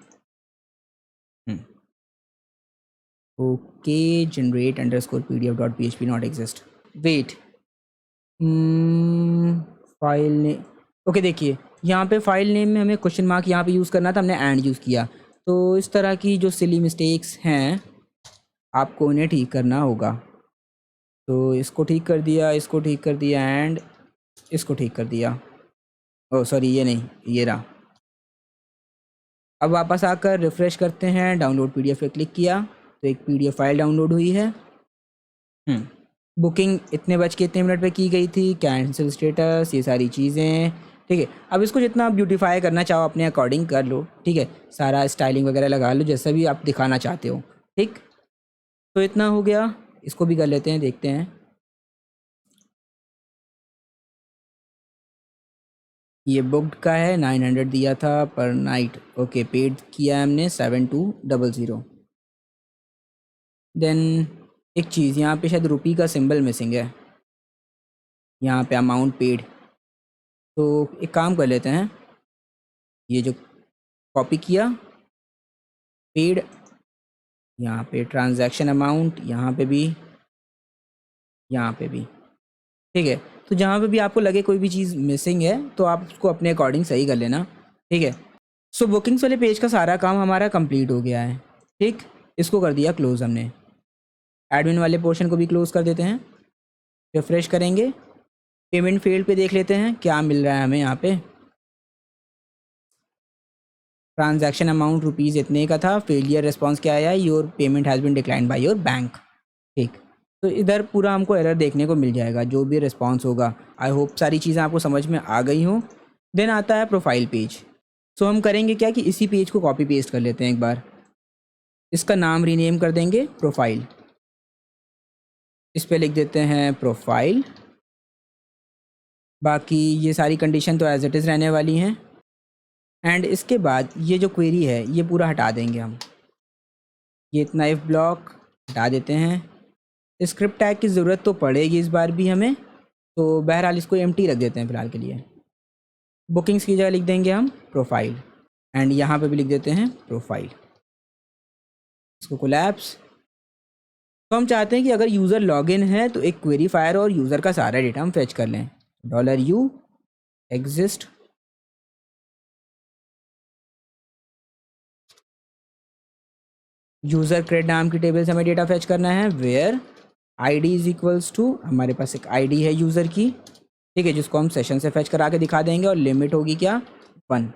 Okay, generate underscore PDF.php not exist, wait, file ने, ओके देखिए यहाँ पे फाइल नेम में हमें क्वेश्चन मार्क यहाँ पे यूज़ करना था, हमने एंड यूज़ किया। तो इस तरह की जो सिली मिस्टेक्स हैं आपको उन्हें ठीक करना होगा। तो इसको ठीक कर दिया, इसको ठीक कर दिया, एंड इसको ठीक कर दिया। ओह सॉरी, ये नहीं, ये रहा। अब वापस आकर रिफ़्रेश करते हैं, डाउनलोड PDF पे क्लिक किया तो एक PDF फाइल डाउनलोड हुई है। बुकिंग इतने बज के इतने मिनट पे की गई थी, कैंसिल स्टेटस, ये सारी चीज़ें, ठीक है। अब इसको जितना आप ब्यूटीफाई करना चाहो अपने अकॉर्डिंग कर लो, ठीक है, सारा स्टाइलिंग वगैरह लगा लो जैसा भी आप दिखाना चाहते हो। ठीक, तो इतना हो गया, इसको भी कर लेते हैं, देखते हैं। ये बुक्ड का है, 900 दिया था पर नाइट। ओके, पेड किया है हमने 7200। देन एक चीज़ यहाँ पे शायद रुपी का सिंबल मिसिंग है, यहाँ पे अमाउंट पेड। तो एक काम कर लेते हैं, ये जो कॉपी किया पेड, यहाँ पे ट्रांजैक्शन अमाउंट, यहाँ पे भी, यहाँ पे भी, ठीक है। तो जहाँ पे भी आपको लगे कोई भी चीज़ मिसिंग है तो आप उसको अपने अकॉर्डिंग सही कर लेना, ठीक है। सो बुकिंग्स वाले पेज का सारा काम हमारा कंप्लीट हो गया है, ठीक। इसको कर दिया क्लोज हमने। एडमिन वाले पोर्शन को भी क्लोज कर देते हैं, रिफ्रेश करेंगे, पेमेंट फील्ड पे देख लेते हैं क्या मिल रहा है हमें। यहाँ पे ट्रांजैक्शन अमाउंट रुपीज़ इतने का था, फेलियर रिस्पॉन्स क्या आया, your payment has been declined by your bank, ठीक। तो इधर पूरा हमको एरर देखने को मिल जाएगा जो भी रिस्पॉन्स होगा। आई होप सारी चीज़ें आपको समझ में आ गई हों। देन आता है प्रोफाइल पेज। सो हम करेंगे क्या कि इसी पेज को कॉपी पेस्ट कर लेते हैं एक बार, इसका नाम रीनेम कर देंगे प्रोफाइल, इस पर लिख देते हैं प्रोफाइल। बाकी ये सारी कंडीशन तो एज इट इज़ रहने वाली हैं। एंड इसके बाद ये जो क्वेरी है ये पूरा हटा देंगे हम, ये इतना इफ ब्लॉक हटा देते हैं। स्क्रिप्ट टैग की ज़रूरत तो पड़ेगी इस बार भी हमें, तो बहरहाल इसको एम्प्टी रख देते हैं फ़िलहाल के लिए। बुकिंग्स की जगह लिख देंगे हम प्रोफाइल, एंड यहाँ पे भी लिख देते हैं प्रोफाइल। इसको कोलैप्स। तो हम चाहते हैं कि अगर यूज़र लॉगिन है तो एक क्वेरीफायर और यूज़र का सारा डेटा हम फेच कर लें। $u exist यूज़र क्रेड नाम की टेबल से हमें डेटा फेच करना है, where id is equals to, हमारे पास एक id है यूज़र की, ठीक है, जिसको हम सेशन से फेच करा के दिखा देंगे, और लिमिट होगी क्या 1।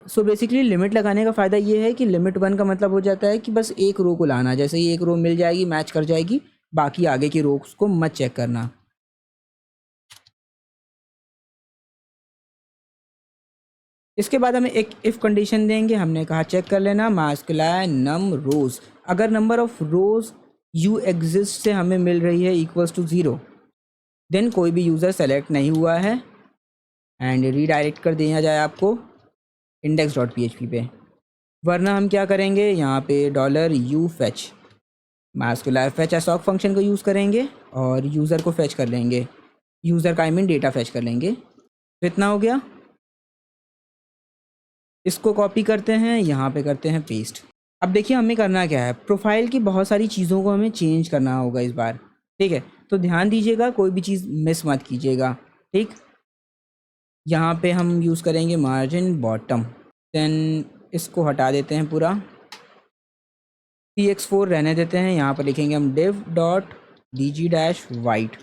सो बेसिकली लिमिट लगाने का फ़ायदा ये है कि लिमिट 1 का मतलब हो जाता है कि बस एक रो को लाना, जैसे ही एक रो मिल जाएगी मैच कर जाएगी, बाकी आगे की रोज को मत चेक करना। इसके बाद हमें एक इफ़ कंडीशन देंगे, हमने कहा चेक कर लेना मास्कुलाइन नम रोज़, अगर number of rows you exist से हमें मिल रही है इक्वल्स टू 0, देन कोई भी यूज़र सेलेक्ट नहीं हुआ है, एंड रीडायरेक्ट कर दिया जाए आपको index.php पे। वरना हम क्या करेंगे, यहाँ पे $u fetch mysqli fetch assoc function को यूज़ करेंगे और यूज़र को फेच कर लेंगे, यूज़र का आई मीन डेटा फेच कर लेंगे। तो इतना हो गया। इसको कॉपी करते हैं, यहाँ पे करते हैं पेस्ट। अब देखिए हमें करना क्या है, प्रोफाइल की बहुत सारी चीज़ों को हमें चेंज करना होगा इस बार, ठीक है। तो ध्यान दीजिएगा, कोई भी चीज़ मिस मत कीजिएगा, ठीक। यहाँ पे हम यूज़ करेंगे मार्जिन बॉटम, देन इसको हटा देते हैं पूरा, px4 रहने देते हैं। यहाँ पर लिखेंगे हम div डॉट dg-white।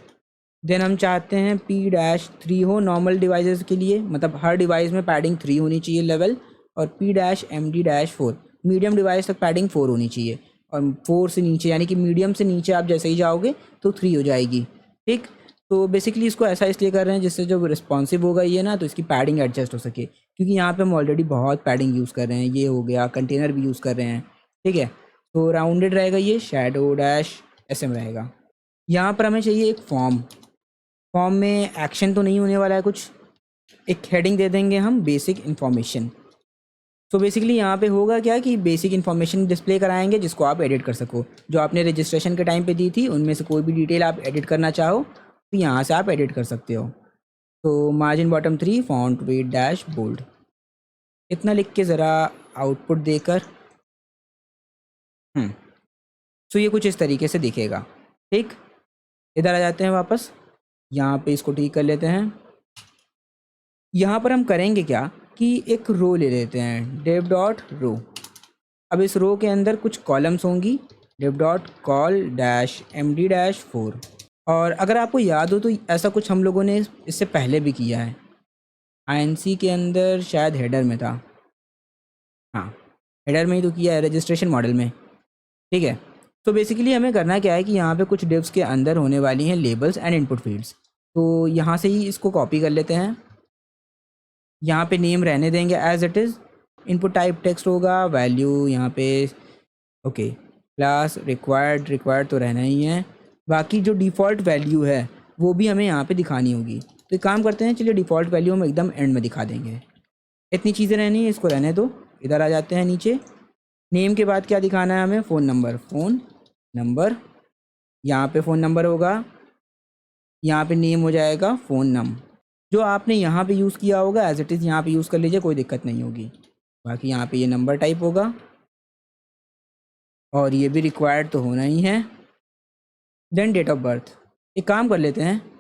देन हम चाहते हैं p-3 हो नॉर्मल डिवाइसेस के लिए, मतलब हर डिवाइस में पैडिंग 3 होनी चाहिए लेवल, और p-md-4 मीडियम डिवाइस तक पैडिंग 4 होनी चाहिए, और 4 से नीचे यानी कि मीडियम से नीचे आप जैसे ही जाओगे तो 3 हो जाएगी, ठीक। तो बेसिकली इसको ऐसा इसलिए कर रहे हैं जिससे जब रिस्पॉन्सिव होगा ये ना, तो इसकी पैडिंग एडजस्ट हो सके, क्योंकि यहाँ पे हम ऑलरेडी बहुत पैडिंग यूज़ कर रहे हैं, ये हो गया, कंटेनर भी यूज़ कर रहे हैं, ठीक है। तो राउंडेड रहेगा, ये शैडो डैश SM रहेगा। यहाँ पर हमें चाहिए एक फॉर्म में एक्शन तो नहीं होने वाला है कुछ, एक हेडिंग दे देंगे हम बेसिक इन्फॉर्मेशन। तो बेसिकली यहाँ पे होगा क्या कि बेसिक इन्फॉर्मेशन डिस्प्ले कराएंगे जिसको आप एडिट कर सको, जो आपने रजिस्ट्रेशन के टाइम पे दी थी उनमें से कोई भी डिटेल आप एडिट करना चाहो तो यहाँ से आप एडिट कर सकते हो। तो margin bottom 3 font weight dash bold, इतना लिख के ज़रा आउटपुट देकर, तो ये कुछ इस तरीके से दिखेगा, ठीक। इधर आ जाते हैं वापस, यहाँ पे इसको ठीक कर लेते हैं। यहाँ पर हम करेंगे क्या कि एक रो ले लेते हैं, div डॉट रो। अब इस रो के अंदर कुछ कॉलम्स होंगी, div dot call dash md-4। और अगर आपको याद हो तो ऐसा कुछ हम लोगों ने इससे पहले भी किया है, INC के अंदर शायद हेडर में था, हाँ हेडर में ही तो किया है, रजिस्ट्रेशन मॉडल में, ठीक है। तो बेसिकली हमें करना क्या है कि यहाँ पे कुछ डिव्स के अंदर होने वाली हैं लेबल्स एंड इनपुट फील्ड्स, तो यहाँ से ही इसको कॉपी कर लेते हैं। यहाँ पे नेम रहने देंगे as it is, input type text होगा, वैल्यू यहाँ पे ओके, क्लास रिक्वायर्ड तो रहना ही है, बाकी जो डिफ़ॉल्ट वैल्यू है वो भी हमें यहाँ पे दिखानी होगी। तो एक काम करते हैं, चलिए डिफ़ॉल्ट वैल्यू हम एकदम एंड में दिखा देंगे। इतनी चीज़ें रहनी है, इसको रहने दो। इधर आ जाते हैं नीचे, नेम के बाद क्या दिखाना है हमें, फ़ोन नंबर, यहाँ पे फ़ोन नंबर होगा, यहाँ पे नेम हो जाएगा फ़ोन नम। जो आपने यहाँ पे यूज़ किया होगा एज इट इज़ यहाँ पे यूज़ कर लीजिए, कोई दिक्कत नहीं होगी। बाकी यहाँ पे ये नंबर टाइप होगा और ये भी रिक्वायर्ड तो होना ही है। Then date of birth. एक काम कर लेते हैं,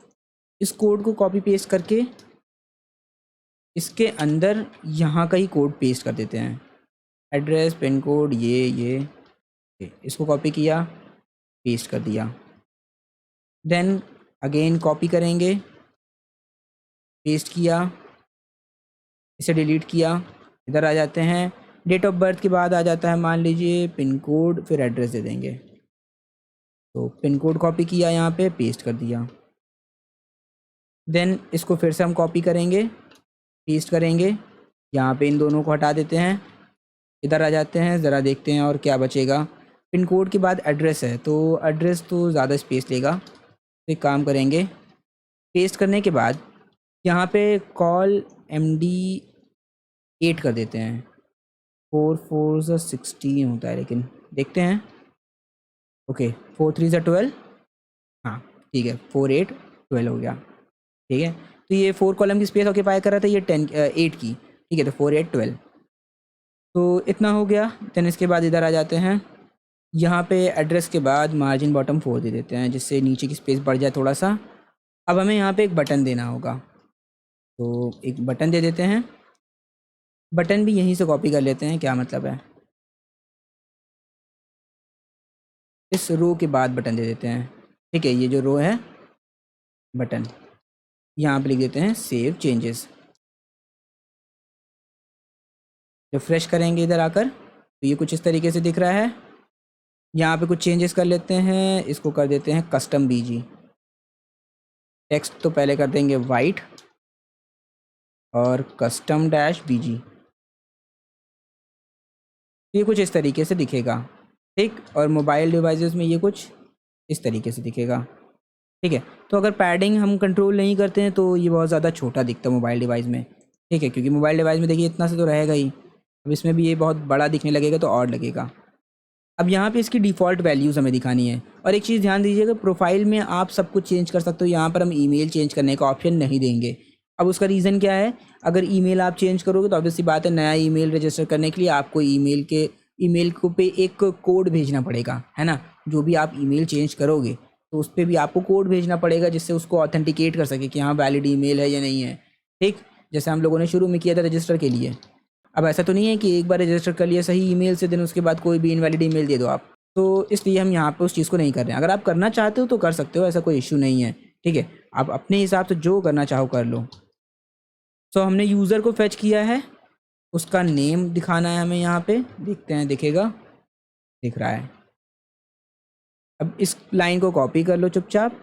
इस कोड को कॉपी पेस्ट करके इसके अंदर यहाँ का ही कोड पेस्ट कर देते हैं। एड्रेस, पिन कोड, ये इसको कॉपी किया, पेस्ट कर दिया। देन अगेन कॉपी करेंगे, पेस्ट किया, इसे डिलीट किया। इधर आ जाते हैं, डेट ऑफ बर्थ के बाद आ जाता है मान लीजिए पिन कोड, फिर एड्रेस दे देंगे। तो पिन कोड कॉपी किया, यहाँ पे पेस्ट कर दिया। देन इसको फिर से हम कॉपी करेंगे, पेस्ट करेंगे, यहाँ पे इन दोनों को हटा देते हैं। इधर आ जाते हैं, ज़रा देखते हैं और क्या बचेगा। पिन कोड के बाद एड्रेस है, तो एड्रेस तो ज़्यादा स्पेस लेगा, तो एक काम करेंगे, पेस्ट करने के बाद यहाँ पे कॉल MD8 कर देते हैं। 4 4 16 होता है, लेकिन देखते हैं। ओके 4 3 12, हाँ ठीक है, 4 8 12 हो गया। ठीक है, तो ये 4 कॉलम की स्पेस ऑक्यूपाई कर रहा था, ये 8 की। ठीक है, तो 4 8 12, तो इतना हो गया। देन इसके बाद इधर आ जाते हैं, यहाँ पे एड्रेस के बाद मार्जिन बॉटम 4 दे देते हैं, जिससे नीचे की स्पेस बढ़ जाए थोड़ा सा। अब हमें यहाँ पे एक बटन देना होगा, तो एक बटन दे देते हैं। बटन भी यहीं से कॉपी कर लेते हैं, क्या मतलब है, इस रो के बाद बटन दे देते हैं। ठीक है, ये जो रो है बटन, यहाँ पे लिख देते हैं सेव चेंजेस। रिफ्रेश करेंगे इधर आकर, तो ये कुछ इस तरीके से दिख रहा है। यहाँ पे कुछ चेंजेस कर लेते हैं, इसको कर देते हैं कस्टम BG। टेक्स्ट तो पहले कर देंगे वाइट और कस्टम -BG। ये कुछ इस तरीके से दिखेगा। ठीक, और मोबाइल डिवाइसेस में ये कुछ इस तरीके से दिखेगा। ठीक है, तो अगर पैडिंग हम कंट्रोल नहीं करते हैं तो ये बहुत ज़्यादा छोटा दिखता है मोबाइल डिवाइस में। ठीक है, क्योंकि मोबाइल डिवाइस में देखिए इतना से तो रहेगा ही, अब इसमें भी ये बहुत बड़ा दिखने लगेगा तो और लगेगा। अब यहाँ पे इसकी डिफ़ॉल्ट वैल्यूज़ हमें दिखानी है। और एक चीज़ ध्यान दीजिएगा, प्रोफाइल में आप सब कुछ चेंज कर सकते हो, यहाँ पर हम ईमेल चेंज करने का ऑप्शन नहीं देंगे। अब उसका रीज़न क्या है, अगर ईमेल आप चेंज करोगे तो ऑब्वियस सी बात है, नया ईमेल रजिस्टर करने के लिए आपको ईमेल को पे एक कोड भेजना पड़ेगा, है ना। जो भी आप ईमेल चेंज करोगे तो उस पर भी आपको कोड भेजना पड़ेगा, जिससे उसको ऑथेंटिकेट कर सके कि हाँ वैलिड ईमेल है या नहीं है। ठीक, जैसे हम लोगों ने शुरू में किया था रजिस्टर के लिए। अब ऐसा तो नहीं है कि एक बार रजिस्टर कर लिया सही ईमेल से, देन उसके बाद कोई भी इनवैलिड ईमेल दे दो आप, तो इसलिए हम यहाँ पे उस चीज़ को नहीं कर रहे हैं। अगर आप करना चाहते हो तो कर सकते हो, ऐसा कोई इश्यू नहीं है। ठीक है, आप अपने हिसाब से जो करना चाहो कर लो। सो हमने यूज़र को फेच किया है, उसका नेम दिखाना है हमें यहाँ पे, देखते हैं दिखेगा, दिख रहा है। अब इस लाइन को कॉपी कर लो चुपचाप।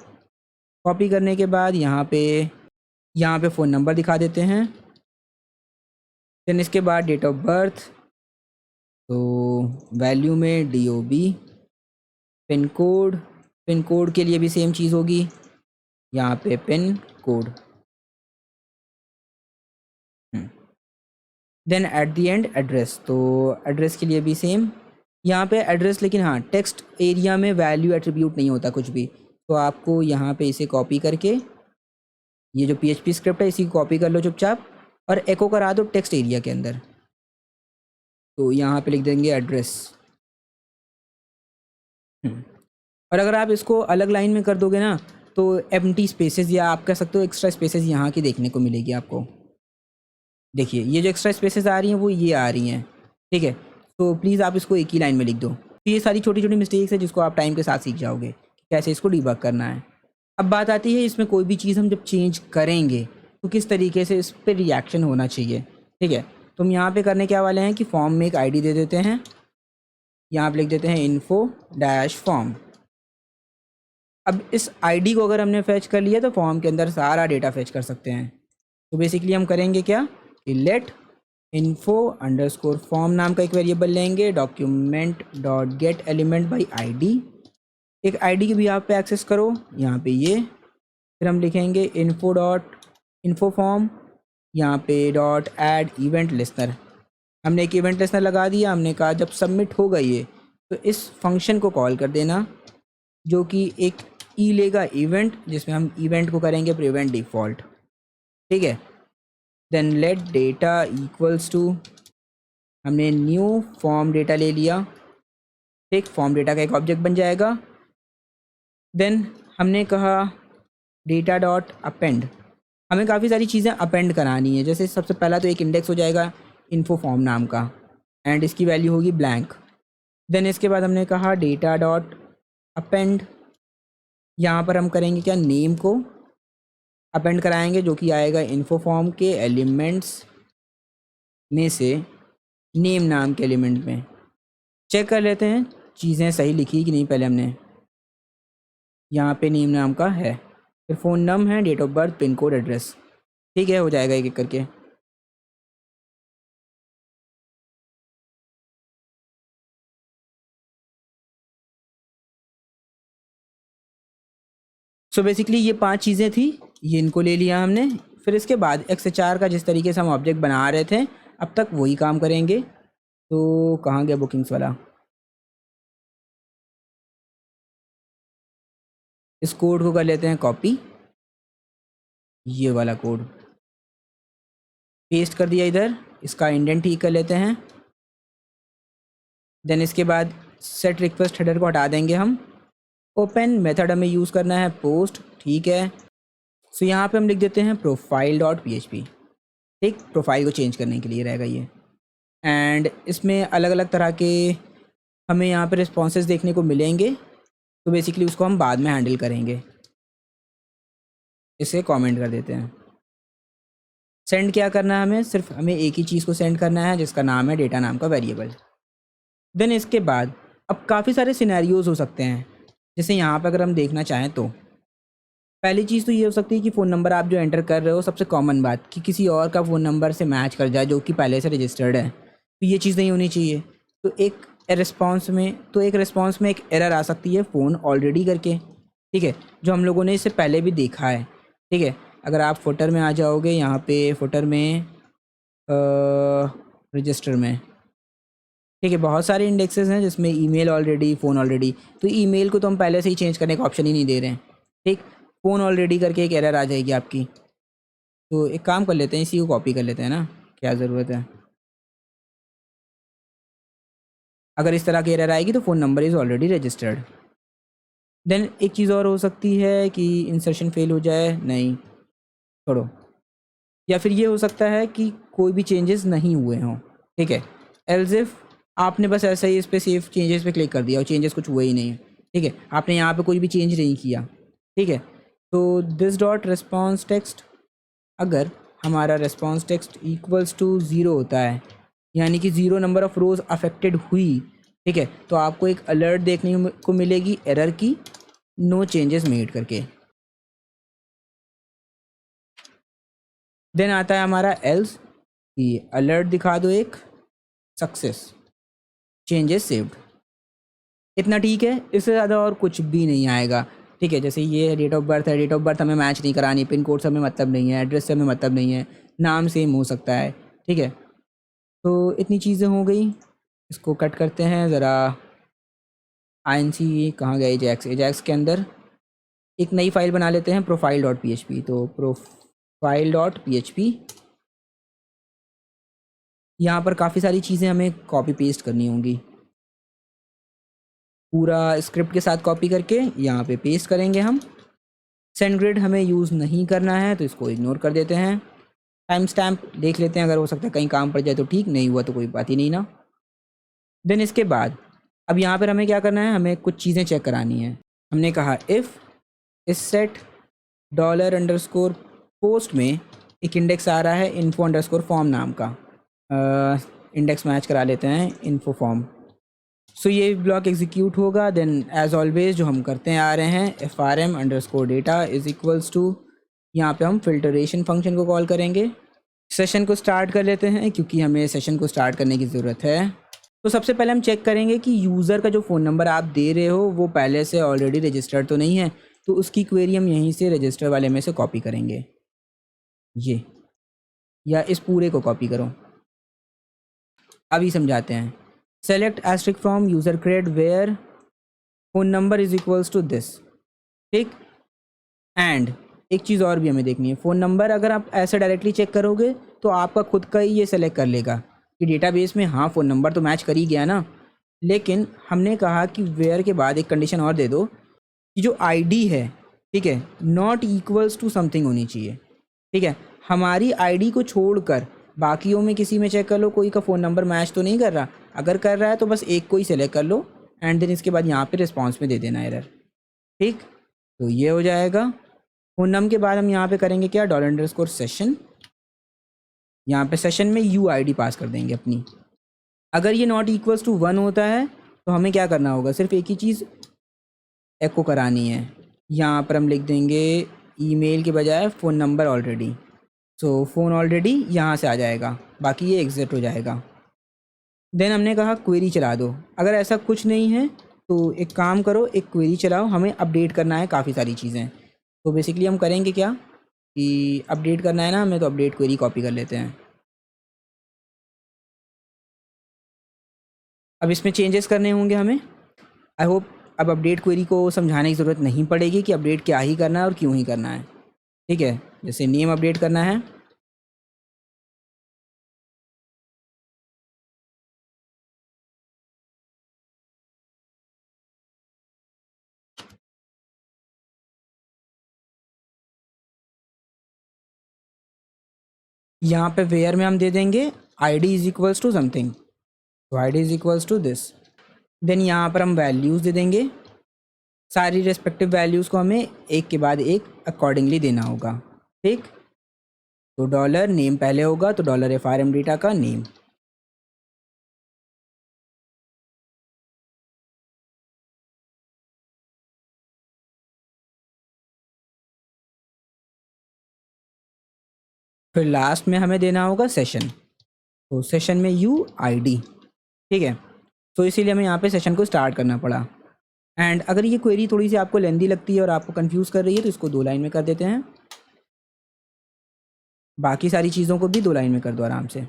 कॉपी करने के बाद यहाँ पे फ़ोन नंबर दिखा देते हैं। देन इसके बाद डेट ऑफ बर्थ, तो वैल्यू में DOB। पिन कोड के लिए भी सेम चीज़ होगी, यहाँ पे pin code. Then at the end address, तो एड्रेस के लिए भी सेम, यहाँ पे एड्रेस, लेकिन हाँ टेक्स्ट एरिया में वैल्यू एट्रीब्यूट नहीं होता कुछ भी, तो आपको यहाँ पे इसे कॉपी करके, ये जो PHP स्क्रिप्ट है इसी को कॉपी कर लो चुपचाप और एको करा दो टेक्स्ट एरिया के अंदर। तो यहाँ पे लिख देंगे एड्रेस। और अगर आप इसको अलग लाइन में कर दोगे ना तो एम्प्टी स्पेसेस, या आप कह सकते हो एक्स्ट्रा स्पेसेस यहाँ की देखने को मिलेगी आपको। देखिए ये जो एक्स्ट्रा स्पेसेस आ रही हैं वो ये आ रही हैं। ठीक है, तो प्लीज़ आप इसको एक ही लाइन में लिख दो। तो ये सारी छोटी छोटी मिस्टेक्स है जिसको आप टाइम के साथ सीख जाओगे कैसे इसको डिबग करना है। अब बात आती है इसमें कोई भी चीज़ हम जब चेंज करेंगे तो किस तरीके से इस पर रिएक्शन होना चाहिए। ठीक है, तो हम यहाँ पे करने क्या वाले हैं कि फॉर्म में एक ID दे देते हैं, यहाँ पे लिख देते हैं info-form। अब इस ID को अगर हमने फेच कर लिया तो फॉर्म के अंदर सारा डेटा फेच कर सकते हैं। तो बेसिकली हम करेंगे क्या कि लेट info_form नाम का एक वेरिएबल लेंगे, document.getElementById। एक ID की भी यहाँ पे एक्सेस करो, यहाँ पे ये, फिर हम लिखेंगे इन्फो फॉर्म, यहाँ पे डॉट ऐड इवेंट लिस्नर, हमने एक इवेंट लिस्नर लगा दिया। हमने कहा जब सबमिट हो गई है तो इस फंक्शन को कॉल कर देना, जो कि एक ई लेगा इवेंट, जिसमें हम इवेंट को करेंगे प्रिवेंट डिफ़ॉल्ट, ठीक है। Then let data equals to, हमने न्यू फॉर्म डेटा ले लिया, एक फॉर्म डेटा का एक ऑब्जेक्ट बन जाएगा। देन हमने कहा डेटा डॉट अपेंड, हमें काफ़ी सारी चीज़ें अपेंड करानी है। जैसे सबसे पहला तो एक इंडेक्स हो जाएगा इन्फो फॉर्म नाम का, एंड इसकी वैल्यू होगी ब्लैंक। देन इसके बाद हमने कहा डेटा डॉट अपेंड, यहाँ पर हम करेंगे क्या, नेम को अपेंड कराएंगे, जो कि आएगा इन्फो फॉर्म के एलिमेंट्स में से नेम नाम के एलिमेंट में। चेक कर लेते हैं चीज़ें सही लिखी कि नहीं। पहले हमने यहाँ पे नेम नाम का है, फिर फ़ोन नम है, date of birth, pin code, address, ठीक है, हो जाएगा एक एक करके। सो बेसिकली ये 5 चीज़ें थी, ये इनको ले लिया हमने। फिर इसके बाद XHR का जिस तरीके से हम ऑब्जेक्ट बना रहे थे अब तक वही काम करेंगे। तो कहाँ गया बुकिंग्स वाला, इस कोड को कर लेते हैं कॉपी, ये वाला कोड पेस्ट कर दिया इधर, इसका इंडेंट ठीक कर लेते हैं। देन इसके बाद सेट रिक्वेस्ट हेडर को हटा देंगे हम। ओपन मेथड हमें यूज़ करना है पोस्ट, ठीक है। सो यहाँ पे हम लिख देते हैं प्रोफाइल डॉट PHP, ठीक, प्रोफाइल को चेंज करने के लिए रहेगा ये। एंड इसमें अलग अलग तरह के हमें यहाँ पे रिस्पॉन्सेज देखने को मिलेंगे, तो बेसिकली उसको हम बाद में हैंडल करेंगे। इसे कमेंट कर देते हैं। सेंड क्या करना है हमें, सिर्फ हमें एक ही चीज़ को सेंड करना है जिसका नाम है डेटा नाम का वेरिएबल। देन इसके बाद अब काफ़ी सारे सिनेरियोज हो सकते हैं, जैसे यहाँ पर अगर हम देखना चाहें तो पहली चीज़ तो ये हो सकती है कि फ़ोन नंबर आप जो एंटर कर रहे हो, सबसे कॉमन बात कि किसी और का फ़ोन नंबर से मैच कर जाए जो कि पहले से रजिस्टर्ड है, तो ये चीज़ नहीं होनी चाहिए। तो एक रिस्पॉन्स में एक एरर आ सकती है फ़ोन ऑलरेडी करके, ठीक है, जो हम लोगों ने इससे पहले भी देखा है, ठीक है। अगर आप फुटर में आ जाओगे, यहाँ पे फुटर में रजिस्टर में, ठीक है, बहुत सारे इंडेक्सेस हैं जिसमें ईमेल ऑलरेडी, फ़ोन ऑलरेडी, तो ईमेल को तो हम पहले से ही चेंज करने का ऑप्शन ही नहीं दे रहे हैं, ठीक। फ़ोन ऑलरेडी करके एक एरर आ जाएगी आपकी, तो एक काम कर लेते हैं, इसी को कॉपी कर लेते हैं ना, क्या ज़रूरत है। अगर इस तरह की एरर आएगी तो phone number is already registered. Then एक चीज़ और हो सकती है कि इंसर्शन फेल हो जाए, नहीं छोड़ो, या फिर ये हो सकता है कि कोई भी चेंजेस नहीं हुए हों, ठीक है। एल्स इफ आपने बस ऐसा ही इस पर सेव चेंजेस पे क्लिक कर दिया और चेंजेस कुछ हुए ही नहीं है, ठीक है, आपने यहाँ पे कोई भी चेंज नहीं किया, ठीक है। तो दिस डॉट रिस्पॉन्स टेक्स्ट, अगर हमारा रिस्पॉन्स टेक्स्ट इक्वल्स टू 0 होता है, यानी कि 0 नंबर ऑफ़ रोज़ अफेक्टेड हुई, ठीक है, तो आपको एक अलर्ट देखने को मिलेगी एरर की, नो चेंजेस मेड करके। देन आता है हमारा एल्स, कि अलर्ट दिखा दो एक सक्सेस चेंजेस सेव्ड। इतना ठीक है, इससे ज़्यादा और कुछ भी नहीं आएगा, ठीक है। जैसे ये डेट ऑफ बर्थ है, डेट ऑफ बर्थ हमें मैच नहीं करानी, पिन कोड से हमें मतलब नहीं है, एड्रेस से हमें मतलब नहीं है, नाम सेम हो सकता है, ठीक है। तो इतनी चीज़ें हो गई, इसको कट करते हैं ज़रा। INC कहाँ गया, एजैक्स के अंदर एक नई फाइल बना लेते हैं प्रोफाइल डॉट PHP। तो प्रोफाइल डॉट PHP, यहाँ पर काफ़ी सारी चीज़ें हमें कॉपी पेस्ट करनी होंगी, पूरा स्क्रिप्ट के साथ कॉपी करके यहाँ पे पेस्ट करेंगे हम। सेंड ग्रिड हमें यूज़ नहीं करना है तो इसको इग्नोर कर देते हैं। टाइम स्टैम्प देख लेते हैं, अगर हो सकता है कहीं काम पड़ जाए तो ठीक, नहीं हुआ तो कोई बात ही नहीं ना। देन इसके बाद अब यहाँ पर हमें क्या करना है, हमें कुछ चीज़ें चेक करानी है। हमने कहा इफ़ इस सेट $_ पोस्ट में एक इंडेक्स आ रहा है info_form नाम का, इंडेक्स मैच करा लेते हैं इन्फो फॉर्म। सो ये ब्लॉक एग्जीक्यूट होगा। देन एज ऑलवेज जो हम करते आ रहे हैं, FRM_data इज इक्वल्स टू, यहाँ पे हम फिल्टरेशन फंक्शन को कॉल करेंगे। सेशन को स्टार्ट कर लेते हैं क्योंकि हमें सेशन को स्टार्ट करने की ज़रूरत है। तो सबसे पहले हम चेक करेंगे कि यूज़र का जो फ़ोन नंबर आप दे रहे हो वो पहले से ऑलरेडी रजिस्टर्ड तो नहीं है, तो उसकी क्वेरी हम यहीं से रजिस्टर वाले में से कॉपी करेंगे। ये, या इस पूरे को कॉपी करो। अभी समझाते हैं। Select asterisk from user cred where phone number is equals to this, ठीक। एंड एक चीज़ और भी हमें देखनी है, फ़ोन नंबर अगर आप ऐसे डायरेक्टली चेक करोगे तो आपका खुद का ही ये सेलेक्ट कर लेगा कि डेटाबेस में हाँ फ़ोन नंबर तो मैच कर ही गया ना। लेकिन हमने कहा कि वेयर के बाद एक कंडीशन और दे दो कि जो आईडी है, ठीक है, नॉट इक्वल्स टू समथिंग होनी चाहिए, ठीक है। हमारी आईडी को छोड़कर बाकियों में किसी में चेक कर लो, कोई का फ़ोन नंबर मैच तो नहीं कर रहा। अगर कर रहा है तो बस एक को ही सेलेक्ट कर लो एंड देन इसके बाद यहाँ पे रिस्पॉन्स में दे देना एरर, ठीक। तो ये हो जाएगा। फ़ोन नंबर के बाद हम यहाँ पे करेंगे क्या, $_सेशन, यहाँ पे सेशन में UID पास कर देंगे अपनी। अगर ये नॉट इक्वल्स टू 1 होता है तो हमें क्या करना होगा, सिर्फ एक ही चीज़ एको करानी है। यहाँ पर हम लिख देंगे ईमेल के बजाय फ़ोन नंबर ऑलरेडी। सो फ़ोन ऑलरेडी यहाँ से आ जाएगा, बाकी ये एग्ज़िट हो जाएगा। देन हमने कहा क्वेरी चला दो। अगर ऐसा कुछ नहीं है तो एक काम करो, एक क्वेरी चलाओ, हमें अपडेट करना है काफ़ी सारी चीज़ें। तो बेसिकली हम करेंगे क्या कि अपडेट करना है ना हमें, तो अपडेट क्वेरी कॉपी कर लेते हैं। अब इसमें चेंजेस करने होंगे हमें। आई होप अब अपडेट क्वेरी को समझाने की ज़रूरत नहीं पड़ेगी कि अपडेट क्या ही करना है और क्यों ही करना है, ठीक है। जैसे नेम अपडेट करना है, यहाँ पे वेयर में हम दे देंगे ID is equals to something, तो ID is equals to this. Then यहाँ पर हम वैल्यूज़ दे देंगे, सारी रेस्पेक्टिव वैल्यूज़ को हमें एक के बाद एक अकॉर्डिंगली देना होगा, ठीक। तो डॉलर नेम पहले होगा तो $FRM डेटा का नेम, फिर लास्ट में हमें देना होगा सेशन, तो सेशन में UID, ठीक है। तो इसीलिए हमें यहाँ पे सेशन को स्टार्ट करना पड़ा। एंड अगर ये क्वेरी थोड़ी सी आपको लेंदी लगती है और आपको कंफ्यूज कर रही है तो इसको 2 लाइन में कर देते हैं, बाकी सारी चीज़ों को भी 2 लाइन में कर दो आराम से।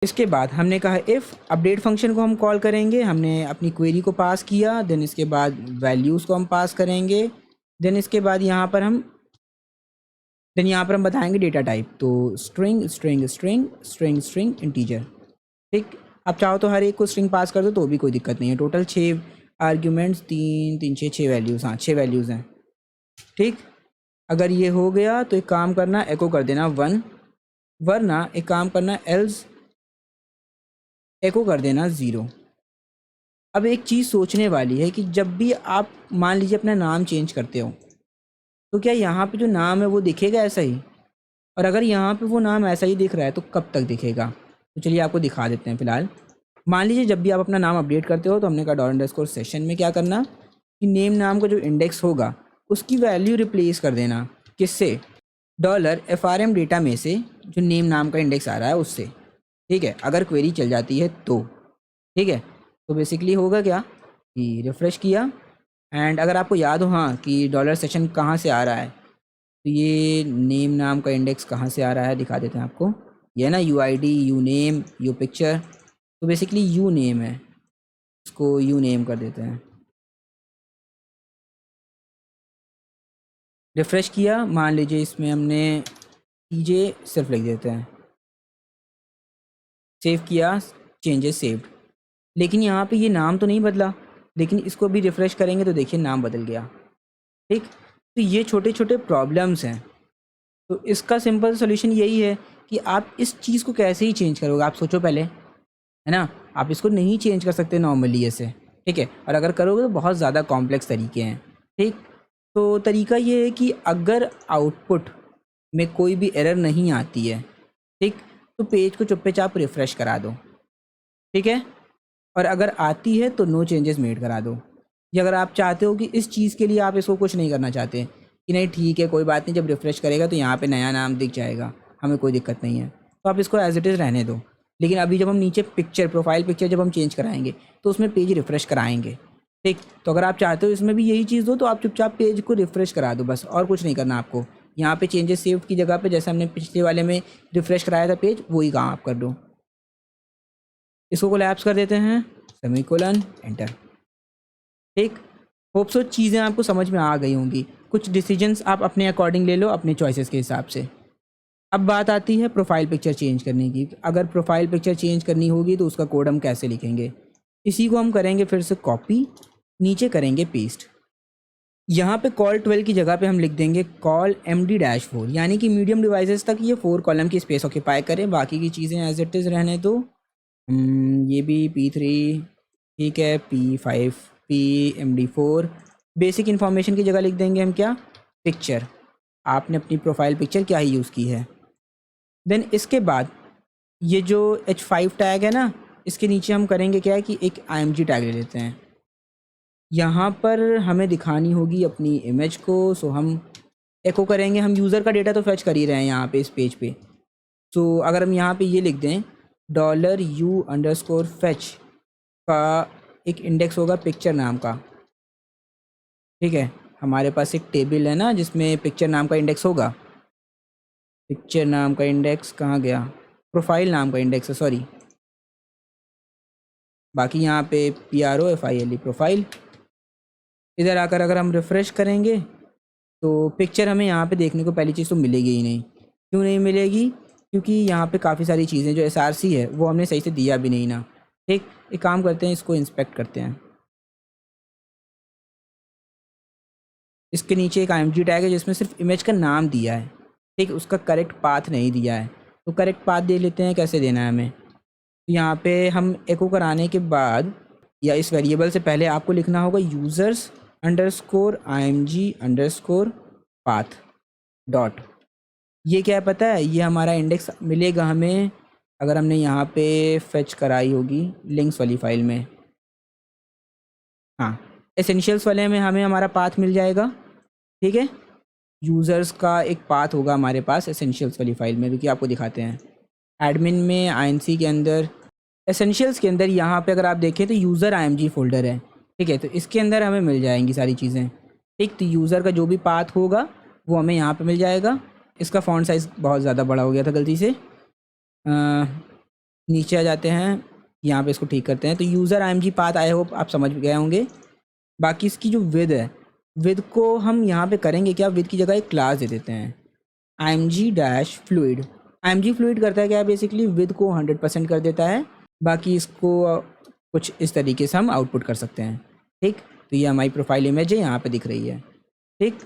इसके बाद हमने कहा इफ़ अपडेट फंक्शन को हम कॉल करेंगे, हमने अपनी क्वेरी को पास किया, देन इसके बाद वैल्यूज़ को हम पास करेंगे, देन इसके बाद यहाँ पर हम बताएंगे डेटा टाइप, तो string string string string string integer, ठीक। आप चाहो तो हर एक को स्ट्रिंग पास कर दो तो भी कोई दिक्कत नहीं है। टोटल 6 आर्ग्यूमेंट्स, 3 3 6 6 वैल्यूज़, हाँ 6 वैल्यूज़ हैं, ठीक। अगर ये हो गया तो एक काम करना, एको कर देना 1, वरना एक काम करना एल्स एको कर देना 0। अब एक चीज़ सोचने वाली है कि जब भी आप मान लीजिए अपना नाम चेंज करते हो तो क्या यहाँ पे जो नाम है वो दिखेगा ऐसा ही, और अगर यहाँ पे वो नाम ऐसा ही दिख रहा है तो कब तक दिखेगा। तो चलिए आपको दिखा देते हैं। फ़िलहाल मान लीजिए जब भी आप अपना नाम अपडेट करते हो तो हमने कहा $_सेशन में क्या करना कि नेम नाम का जो इंडेक्स होगा उसकी वैल्यू रिप्लेस कर देना, किससे, $FRM डेटा में से जो नेम नाम का इंडेक्स आ रहा है उससे, ठीक है। अगर क्वेरी चल जाती है तो, ठीक है। तो बेसिकली होगा क्या कि रिफ़्रेश किया एंड अगर आपको याद हो हाँ कि $सेशन कहाँ से आ रहा है, तो ये नेम नाम का इंडेक्स कहाँ से आ रहा है दिखा देते हैं आपको। ये ना UID, you name, you picture, तो बेसिकली यू नेम है, इसको यू नेम कर देते हैं। रिफ़्रेश किया, मान लीजिए इसमें हमने TJ सिर्फ लिख देते हैं, सेव किया, चेंजेस सेव्ड, लेकिन यहाँ पे ये नाम तो नहीं बदला, लेकिन इसको भी रिफ़्रेश करेंगे तो देखिए नाम बदल गया, ठीक। तो ये छोटे छोटे प्रॉब्लम्स हैं। तो इसका सिंपल सोल्यूशन यही है कि आप इस चीज़ को कैसे ही चेंज करोगे, आप सोचो पहले, है ना। आप इसको नहीं चेंज कर सकते नॉर्मली ऐसे, ठीक है, और अगर करोगे तो बहुत ज़्यादा कॉम्प्लेक्स तरीके हैं, ठीक। तो तरीका ये है कि अगर आउटपुट में कोई भी एरर नहीं आती है, ठीक, तो पेज को चुप्पे-चाप रिफ़्रेश करा दो, ठीक है। और अगर आती है तो नो चेंजेस मेड करा दो। या अगर आप चाहते हो कि इस चीज़ के लिए आप इसको कुछ नहीं करना चाहते कि नहीं ठीक है कोई बात नहीं, जब रिफ़्रेश करेगा तो यहाँ पे नया नाम दिख जाएगा, हमें कोई दिक्कत नहीं है, तो आप इसको एज़ इट इज़ रहने दो। लेकिन अभी जब हम नीचे पिक्चर, प्रोफाइल पिक्चर जब हम चेंज कराएंगे तो उसमें पेज रिफ़्रेश कराएंगे, ठीक। तो अगर आप चाहते हो इसमें भी यही चीज़ हो तो आप चुपचाप पेज को रिफ़्रेश करा दो बस, और कुछ नहीं करना आपको। यहाँ पे चेंजेस सेव्ड की जगह पे जैसे हमने पिछले वाले में रिफ़्रेश कराया था पेज, वही काम आप कर दो। इसको कोलैप्स कर देते हैं, सेमीकोलन, एंटर। ठीक, होप सो चीज़ें आपको समझ में आ गई होंगी। कुछ डिसीजंस आप अपने अकॉर्डिंग ले लो, अपने चॉइसेस के हिसाब से। अब बात आती है प्रोफाइल पिक्चर चेंज करने की। अगर प्रोफाइल पिक्चर चेंज करनी होगी तो उसका कोड हम कैसे लिखेंगे? इसी को हम करेंगे फिर से कॉपी, नीचे करेंगे पेस्ट। यहाँ पे कॉल 12 की जगह पे हम लिख देंगे कॉल MD-4, यानी कि मीडियम डिवाइसेस तक ये 4 कॉलम की स्पेस ऑक्यूपाई करें, बाकी की चीज़ें एज इट इज़ रहने दो। ये भी P3 ठीक है, P5 PMD4। बेसिक इन्फॉर्मेशन की जगह लिख देंगे हम क्या, पिक्चर। आपने अपनी प्रोफाइल पिक्चर क्या ही यूज़ की है। देन इसके बाद ये जो H5 टैग है ना, इसके नीचे हम करेंगे क्या है कि एक IMG टैग ले लेते हैं। यहाँ पर हमें दिखानी होगी अपनी इमेज को, सो हम एको करेंगे। हम यूज़र का डेटा तो फैच कर ही रहे हैं यहाँ पे इस पेज पे। सो अगर हम यहाँ पे ये लिख दें $U_fetch का एक इंडेक्स होगा पिक्चर नाम का, ठीक है। हमारे पास एक टेबल है ना जिसमें पिक्चर नाम का इंडेक्स होगा। पिक्चर नाम का इंडेक्स कहाँ गया, प्रोफाइल नाम का इंडेक्स है, सॉरी। बाकी यहाँ पे PROFILE प्रोफाइल। इधर आकर अगर हम रिफ़्रेश करेंगे तो पिक्चर हमें यहाँ पे देखने को पहली चीज़ तो मिलेगी ही नहीं। क्यों नहीं मिलेगी? क्योंकि यहाँ पे काफ़ी सारी चीज़ें जो SRC है वो हमने सही से दिया भी नहीं ना। ठीक, एक काम करते हैं, इसको इंस्पेक्ट करते हैं। इसके नीचे एक IMG टैग है जिसमें सिर्फ इमेज का नाम दिया है, ठीक, उसका करेक्ट पाथ नहीं दिया है। तो करेक्ट पाथ दे लेते हैं, कैसे देना है हमें। तो यहाँ पे हम एको कराने के बाद या इस वेरिएबल से पहले आपको लिखना होगा users_img_path डॉट। ये क्या है पता है, ये हमारा इंडेक्स मिलेगा हमें अगर हमने यहाँ पे फेच कराई होगी लिंक्स वाली फाइल में। हाँ, एसेंशियल्स वाले में हमें हमारा पाथ मिल जाएगा, ठीक है। यूज़र्स का एक पाथ होगा हमारे पास एसेंशियल्स वाली फाइल में, रुकिए आपको दिखाते हैं। एडमिन में INC के अंदर, एसेंशियल्स के अंदर यहाँ पे अगर आप देखें तो यूज़र IMG फोल्डर है, ठीक है। तो इसके अंदर हमें मिल जाएंगी सारी चीज़ें, ठीक। तो यूज़र का जो भी पाथ होगा वो हमें यहाँ पे मिल जाएगा। इसका फ़ॉन्ट साइज़ बहुत ज़्यादा बड़ा हो गया था गलती से। नीचे आ जाते हैं, यहाँ पे इसको ठीक करते हैं। तो user IMG path, I hope आप समझ गए होंगे। बाकी इसकी जो विद है, विद को हम यहाँ पे करेंगे क्या, विद की जगह एक क्लास दे देते हैं IMG-fluid। IMG fluid करता है क्या, बेसिकली विद को 100% कर देता है। बाकी इसको कुछ इस तरीके से हम आउटपुट कर सकते हैं, ठीक। तो ये हमारी प्रोफाइल इमेज है, यहाँ पे दिख रही है, ठीक।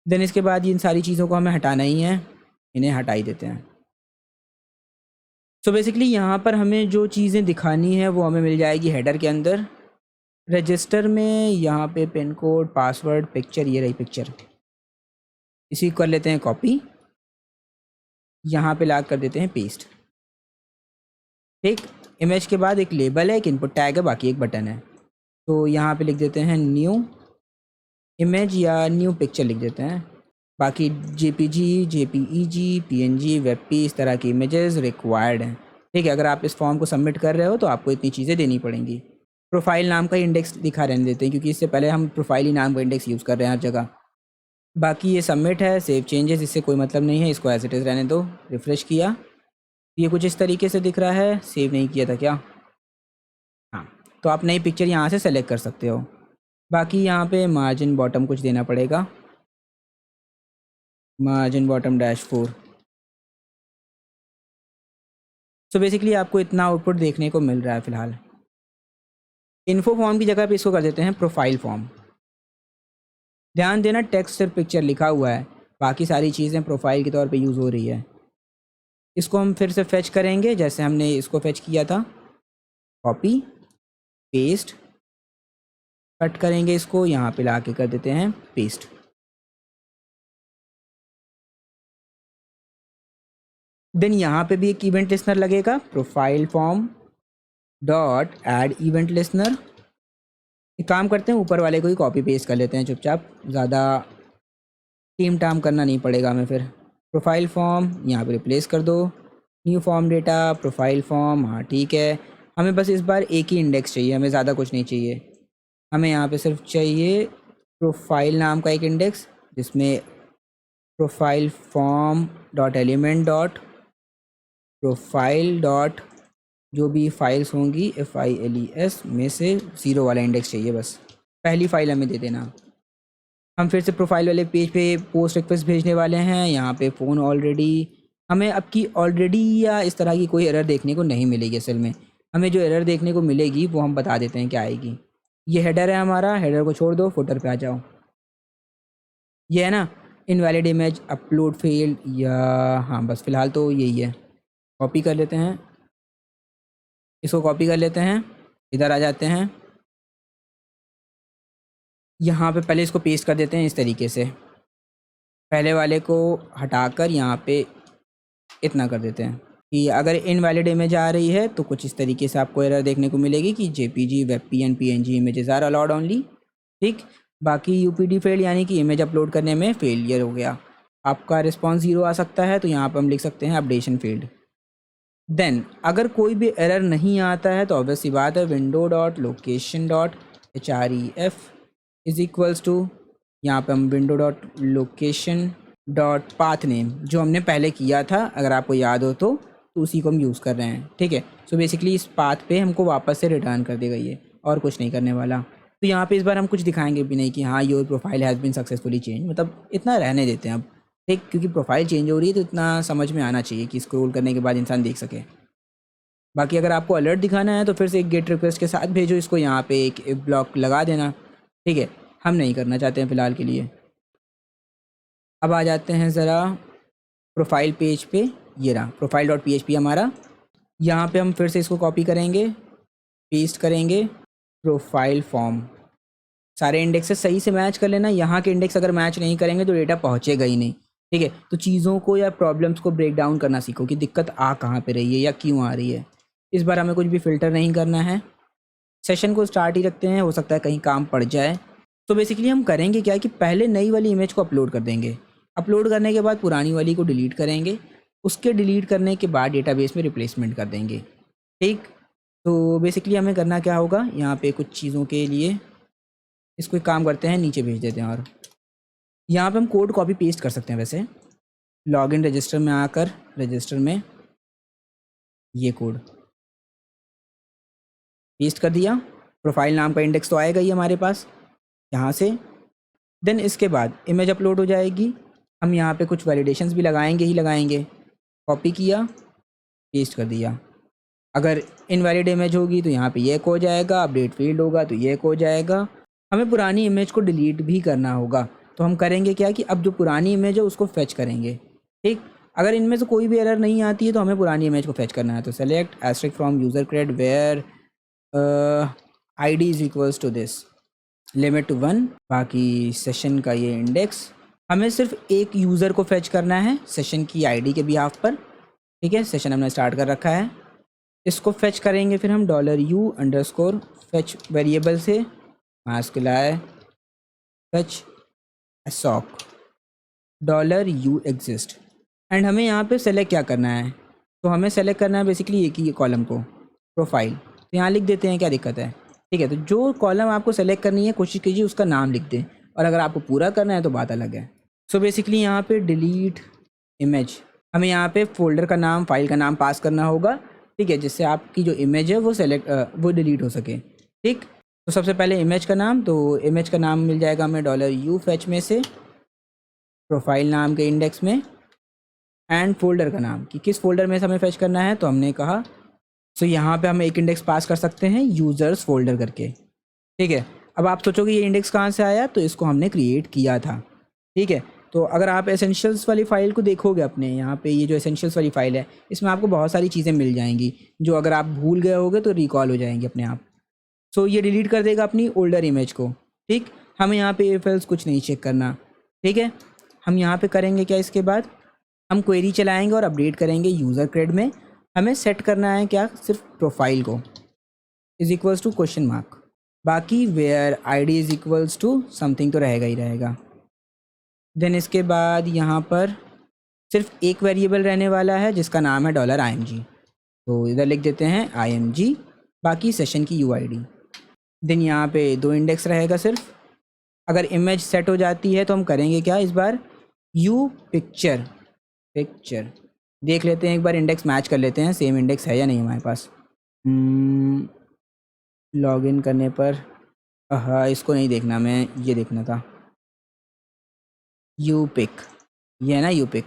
देन इसके बाद इन सारी चीज़ों को हमें हटाना ही है, इन्हें हटा ही देते हैं। सो बेसिकली यहाँ पर हमें जो चीज़ें दिखानी है वो हमें मिल जाएगी हेडर के अंदर। रजिस्टर में यहाँ पे पिन कोड, पासवर्ड, पिक्चर, ये रही पिक्चर। इसी को कर लेते हैं कॉपी, यहाँ पे ला कर देते हैं पेस्ट, ठीक। इमेज के बाद एक लेबल है, एक इनपुट टैग है, बाकी एक बटन है। तो यहाँ पे लिख देते हैं न्यू इमेज या न्यू पिक्चर लिख देते हैं। बाकी JPG, JPEG, PNG, WebP इस तरह की इमेजेस रिक्वायर्ड हैं, ठीक है। अगर आप इस फॉर्म को सबमिट कर रहे हो तो आपको इतनी चीज़ें देनी पड़ेंगी। प्रोफाइल नाम का इंडेक्स दिखा रहने देते हैं क्योंकि इससे पहले हम प्रोफाइल ही नाम का इंडेक्स यूज़ कर रहे हैं हर जगह। बाकी ये सबमिट है, सेव चेंजेस, इससे कोई मतलब नहीं है, इसको एज इट इज़ रहने दो। रिफ़्रेश किया, ये कुछ इस तरीके से दिख रहा है। सेव नहीं किया था क्या? हाँ, तो आप नई पिक्चर यहाँ से सेलेक्ट कर सकते हो। बाकी यहाँ पे मार्जिन बॉटम कुछ देना पड़ेगा, मार्जिन बॉटम -4। सो बेसिकली आपको इतना आउटपुट देखने को मिल रहा है फ़िलहाल। इन्फो फॉर्म की जगह पे इसको कर देते हैं प्रोफाइल फॉर्म। ध्यान देना टेक्स्ट सिर्फ पिक्चर लिखा हुआ है, बाकी सारी चीज़ें प्रोफाइल के तौर पे यूज़ हो रही है। इसको हम फिर से फेच करेंगे जैसे हमने इसको फेच किया था, कॉपी पेस्ट, कट करेंगे इसको, यहाँ पे ला के कर देते हैं पेस्ट। देन यहाँ पे भी एक इवेंट लिस्नर लगेगा, profile form dot add event listener. एक काम करते हैं, ऊपर वाले को ही कॉपी पेस्ट कर लेते हैं चुपचाप, ज़्यादा टीम टाम करना नहीं पड़ेगा हमें फिर। प्रोफाइल फॉर्म यहाँ पे रिप्लेस कर दो, new form data, profile form, हाँ ठीक है। हमें बस इस बार एक ही इंडेक्स चाहिए, हमें ज़्यादा कुछ नहीं चाहिए। हमें यहाँ पे सिर्फ चाहिए प्रोफाइल नाम का एक इंडेक्स जिसमें profile form dot element dot profile dot जो भी फाइल्स होंगी FILES में से 0 वाला इंडेक्स चाहिए, बस पहली फाइल हमें दे देना। हम फिर से प्रोफाइल वाले पेज पे पोस्ट रिक्वेस्ट भेजने वाले हैं। यहाँ पे फ़ोन ऑलरेडी, हमें अब की ऑलरेडी या इस तरह की कोई एरर देखने को नहीं मिलेगी। असल में हमें जो एरर देखने को मिलेगी वो हम बता देते हैं क्या आएगी। ये हेडर है हमारा, हेडर को छोड़ दो, फुटर पे आ जाओ। ये है ना इनवैलिड इमेज अपलोड फेल्ड, या हाँ बस फ़िलहाल तो यही है। कॉपी कर लेते हैं, इसको कॉपी कर लेते हैं, इधर आ जाते हैं, यहाँ पे पहले इसको पेस्ट कर देते हैं इस तरीके से। पहले वाले को हटाकर यहाँ पे इतना कर देते हैं कि अगर इनवैलिड इमेज आ रही है तो कुछ इस तरीके से आपको एरर देखने को मिलेगी कि JPG, WebP and PNG images are allowed only. ठीक, बाकी UPD फेल यानी कि इमेज अपलोड करने में फेलियर हो गया। आपका रिस्पॉन्स 0 आ सकता है, तो यहाँ पर हम लिख सकते हैं अपडेशन फेल्ड। देन अगर कोई भी एरर नहीं आता है तो ऑब्वियस सी बात है window dot location dot href is equals to, यहाँ पे हम window dot location dot path name जो हमने पहले किया था, अगर आपको याद हो तो उसी को हम यूज़ कर रहे हैं। ठीक है, सो बेसिकली इस पाथ पे हमको वापस से रिटर्न कर देगा ये, और कुछ नहीं करने वाला। तो यहाँ पे इस बार हम कुछ दिखाएंगे भी नहीं कि हाँ your profile has been successfully change, मतलब इतना रहने देते हैं अब। ठीक, क्योंकि प्रोफाइल चेंज हो रही है तो इतना समझ में आना चाहिए कि स्क्रॉल करने के बाद इंसान देख सके। बाकी अगर आपको अलर्ट दिखाना है तो फिर से एक गेट रिक्वेस्ट के साथ भेजो इसको, यहाँ पे एक ब्लॉक लगा देना। ठीक है, हम नहीं करना चाहते हैं फ़िलहाल के लिए। अब आ जाते हैं ज़रा प्रोफाइल पेज पे। ये रहा प्रोफाइल डॉट PHP हमारा। यहाँ पे हम फिर से इसको कॉपी करेंगे, पेस्ट करेंगे, प्रोफाइल फॉर्म, सारे इंडेक्सेस सही से मैच कर लेना। यहाँ के इंडेक्स अगर मैच नहीं करेंगे तो डेटा पहुँचेगा ही नहीं। ठीक है, तो चीज़ों को या प्रॉब्लम्स को ब्रेक डाउन करना सीखो कि दिक्कत आ कहाँ पे रही है या क्यों आ रही है। इस बार हमें कुछ भी फ़िल्टर नहीं करना है, सेशन को स्टार्ट ही रखते हैं, हो सकता है कहीं काम पड़ जाए। तो बेसिकली हम करेंगे क्या कि पहले नई वाली इमेज को अपलोड कर देंगे, अपलोड करने के बाद पुरानी वाली को डिलीट करेंगे, उसके डिलीट करने के बाद डेटाबेस में रिप्लेसमेंट कर देंगे। ठीक, तो बेसिकली हमें करना क्या होगा, यहाँ पे कुछ चीज़ों के लिए इसको एक काम करते हैं, नीचे भेज देते हैं। और यहाँ पे हम कोड कॉपी पेस्ट कर सकते हैं। वैसे लॉगिन रजिस्टर में आकर रजिस्टर में ये कोड पेस्ट कर दिया, प्रोफाइल नाम का इंडेक्स तो आएगा ही हमारे पास यहाँ से। देन इसके बाद इमेज अपलोड हो जाएगी। हम यहाँ पे कुछ वैलिडेशंस भी लगाएंगे ही लगाएंगे। कॉपी किया, पेस्ट कर दिया। अगर इनवैलिड इमेज होगी तो यहाँ पे ये एक हो जाएगा, अपडेट फील्ड होगा तो ये एक हो जाएगा। हमें पुरानी इमेज को डिलीट भी करना होगा, तो हम करेंगे क्या कि अब जो पुरानी इमेज है उसको फेच करेंगे। ठीक, अगर इनमें से कोई भी एरर नहीं आती है तो हमें पुरानी इमेज को फेच करना है। तो select asterisk from user cred where ID is equals to this limit to 1। बाकी सेशन का ये इंडेक्स हमें सिर्फ एक यूज़र को फेच करना है सेशन की ID के बिहाफ पर। ठीक है, सेशन हमने स्टार्ट कर रखा है, इसको फेच करेंगे फिर हम $u_ फेच वेरिएबल से मास्कुलाय फेच असॉक $u exist। एंड हमें यहाँ पे सेलेक्ट क्या करना है, तो हमें सेलेक्ट करना है बेसिकली एक ही कॉलम को, प्रोफाइल। तो यहाँ लिख देते हैं, क्या दिक्कत है। ठीक है, तो जो कॉलम आपको सेलेक्ट करनी है कोशिश कीजिए उसका नाम लिख दें, और अगर आपको पूरा करना है तो बात अलग है। सो बेसिकली यहाँ पे डिलीट इमेज, हमें यहाँ पे फोल्डर का नाम, फाइल का नाम पास करना होगा। ठीक है, जिससे आपकी जो इमेज है वो डिलीट हो सके। ठीक, तो सबसे पहले इमेज का नाम, तो इमेज का नाम मिल जाएगा हमें $u फेच में से प्रोफाइल नाम के इंडेक्स में, एंड फोल्डर का नाम कि किस फोल्डर में से हमें फेच करना है। तो हमने कहा सो यहाँ पे हम एक इंडेक्स पास कर सकते हैं यूज़र्स फोल्डर करके। ठीक है, अब आप सोचोगे ये इंडेक्स कहाँ से आया, तो इसको हमने क्रिएट किया था। ठीक है, तो अगर आप एसेंशियल्स वाली फ़ाइल को देखोगे अपने यहाँ पे, ये जो एसेंशियल्स वाली फ़ाइल है इसमें आपको बहुत सारी चीज़ें मिल जाएंगी जो अगर आप भूल गए होगे तो रिकॉल हो जाएंगी अपने आप। सो ये डिलीट कर देगा अपनी ओल्डर इमेज को। ठीक, हमें यहाँ पे इफ एल्स कुछ नहीं चेक करना। ठीक है, हम यहाँ पे करेंगे क्या, इसके बाद हम क्वेरी चलाएंगे और अपडेट करेंगे यूज़र क्रेड में। हमें सेट करना है क्या, सिर्फ प्रोफाइल को is equals to question mark, बाकी where ID is equals to something तो रहेगा ही रहेगा। देन इसके बाद यहाँ पर सिर्फ एक वेरिएबल रहने वाला है जिसका नाम है $img, तो इधर लिख देते हैं img, बाकी सेशन की UID। देन यहाँ पे 2 इंडेक्स रहेगा सिर्फ। अगर इमेज सेट हो जाती है तो हम करेंगे क्या, इस बार यू पिक्चर पिक्चर देख लेते हैं एक बार, इंडेक्स मैच कर लेते हैं, सेम इंडेक्स है या नहीं हमारे पास। लॉगिन करने पर हाँ, इसको नहीं देखना, मैं ये देखना था, यू पिक, ये है ना यू पिक।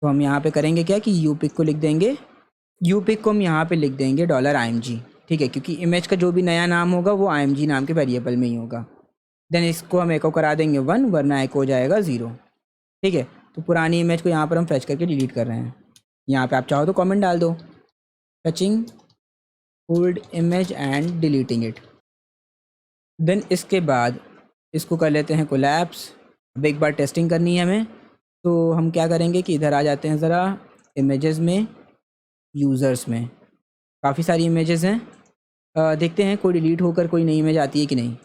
तो हम यहाँ पे करेंगे क्या कि यू पिक को लिख देंगे, यू पिक को हम यहाँ पे लिख देंगे $img, ठीक है, क्योंकि इमेज का जो भी नया नाम होगा वो img नाम के वेरिएबल में ही होगा। देन इसको हम एको करा देंगे 1, वरना एको हो जाएगा 0, ठीक है। तो पुरानी इमेज को यहाँ पर हम फैच करके डिलीट कर रहे हैं। यहाँ पे आप चाहो तो कमेंट डाल दो, fetching old image and deleting it. Then इसके बाद इसको कर लेते हैं कोलैप्स। अब एक बार टेस्टिंग करनी है हमें, तो हम क्या करेंगे कि इधर आ जाते हैं ज़रा इमेजेस में, यूज़र्स में काफ़ी सारी इमेजेस हैं। देखते हैं कोई डिलीट होकर कोई नई इमेज आती है कि नहीं।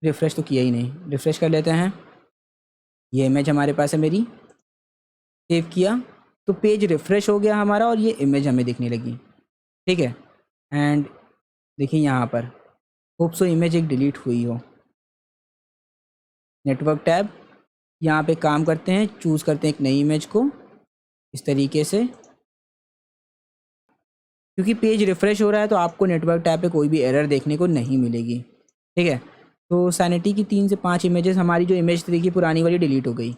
रिफ़्रेश तो किया ही नहीं, रिफ़्रेश कर लेते हैं। ये इमेज हमारे पास है मेरी, सेव किया तो पेज रिफ़्रेश हो गया हमारा और ये इमेज हमें दिखने लगी, ठीक है। एंड देखिए यहाँ पर होप सो इमेज एक डिलीट हुई हो। नेटवर्क टैब, यहाँ पे काम करते हैं, चूज़ करते हैं एक नई इमेज को इस तरीके से। क्योंकि पेज रिफ़्रेश हो रहा है तो आपको नेटवर्क टैब पे कोई भी एरर देखने को नहीं मिलेगी, ठीक है। तो सैनिटी की 3 से 5 इमेजेस, हमारी जो इमेज थी पुरानी वाली डिलीट हो गई।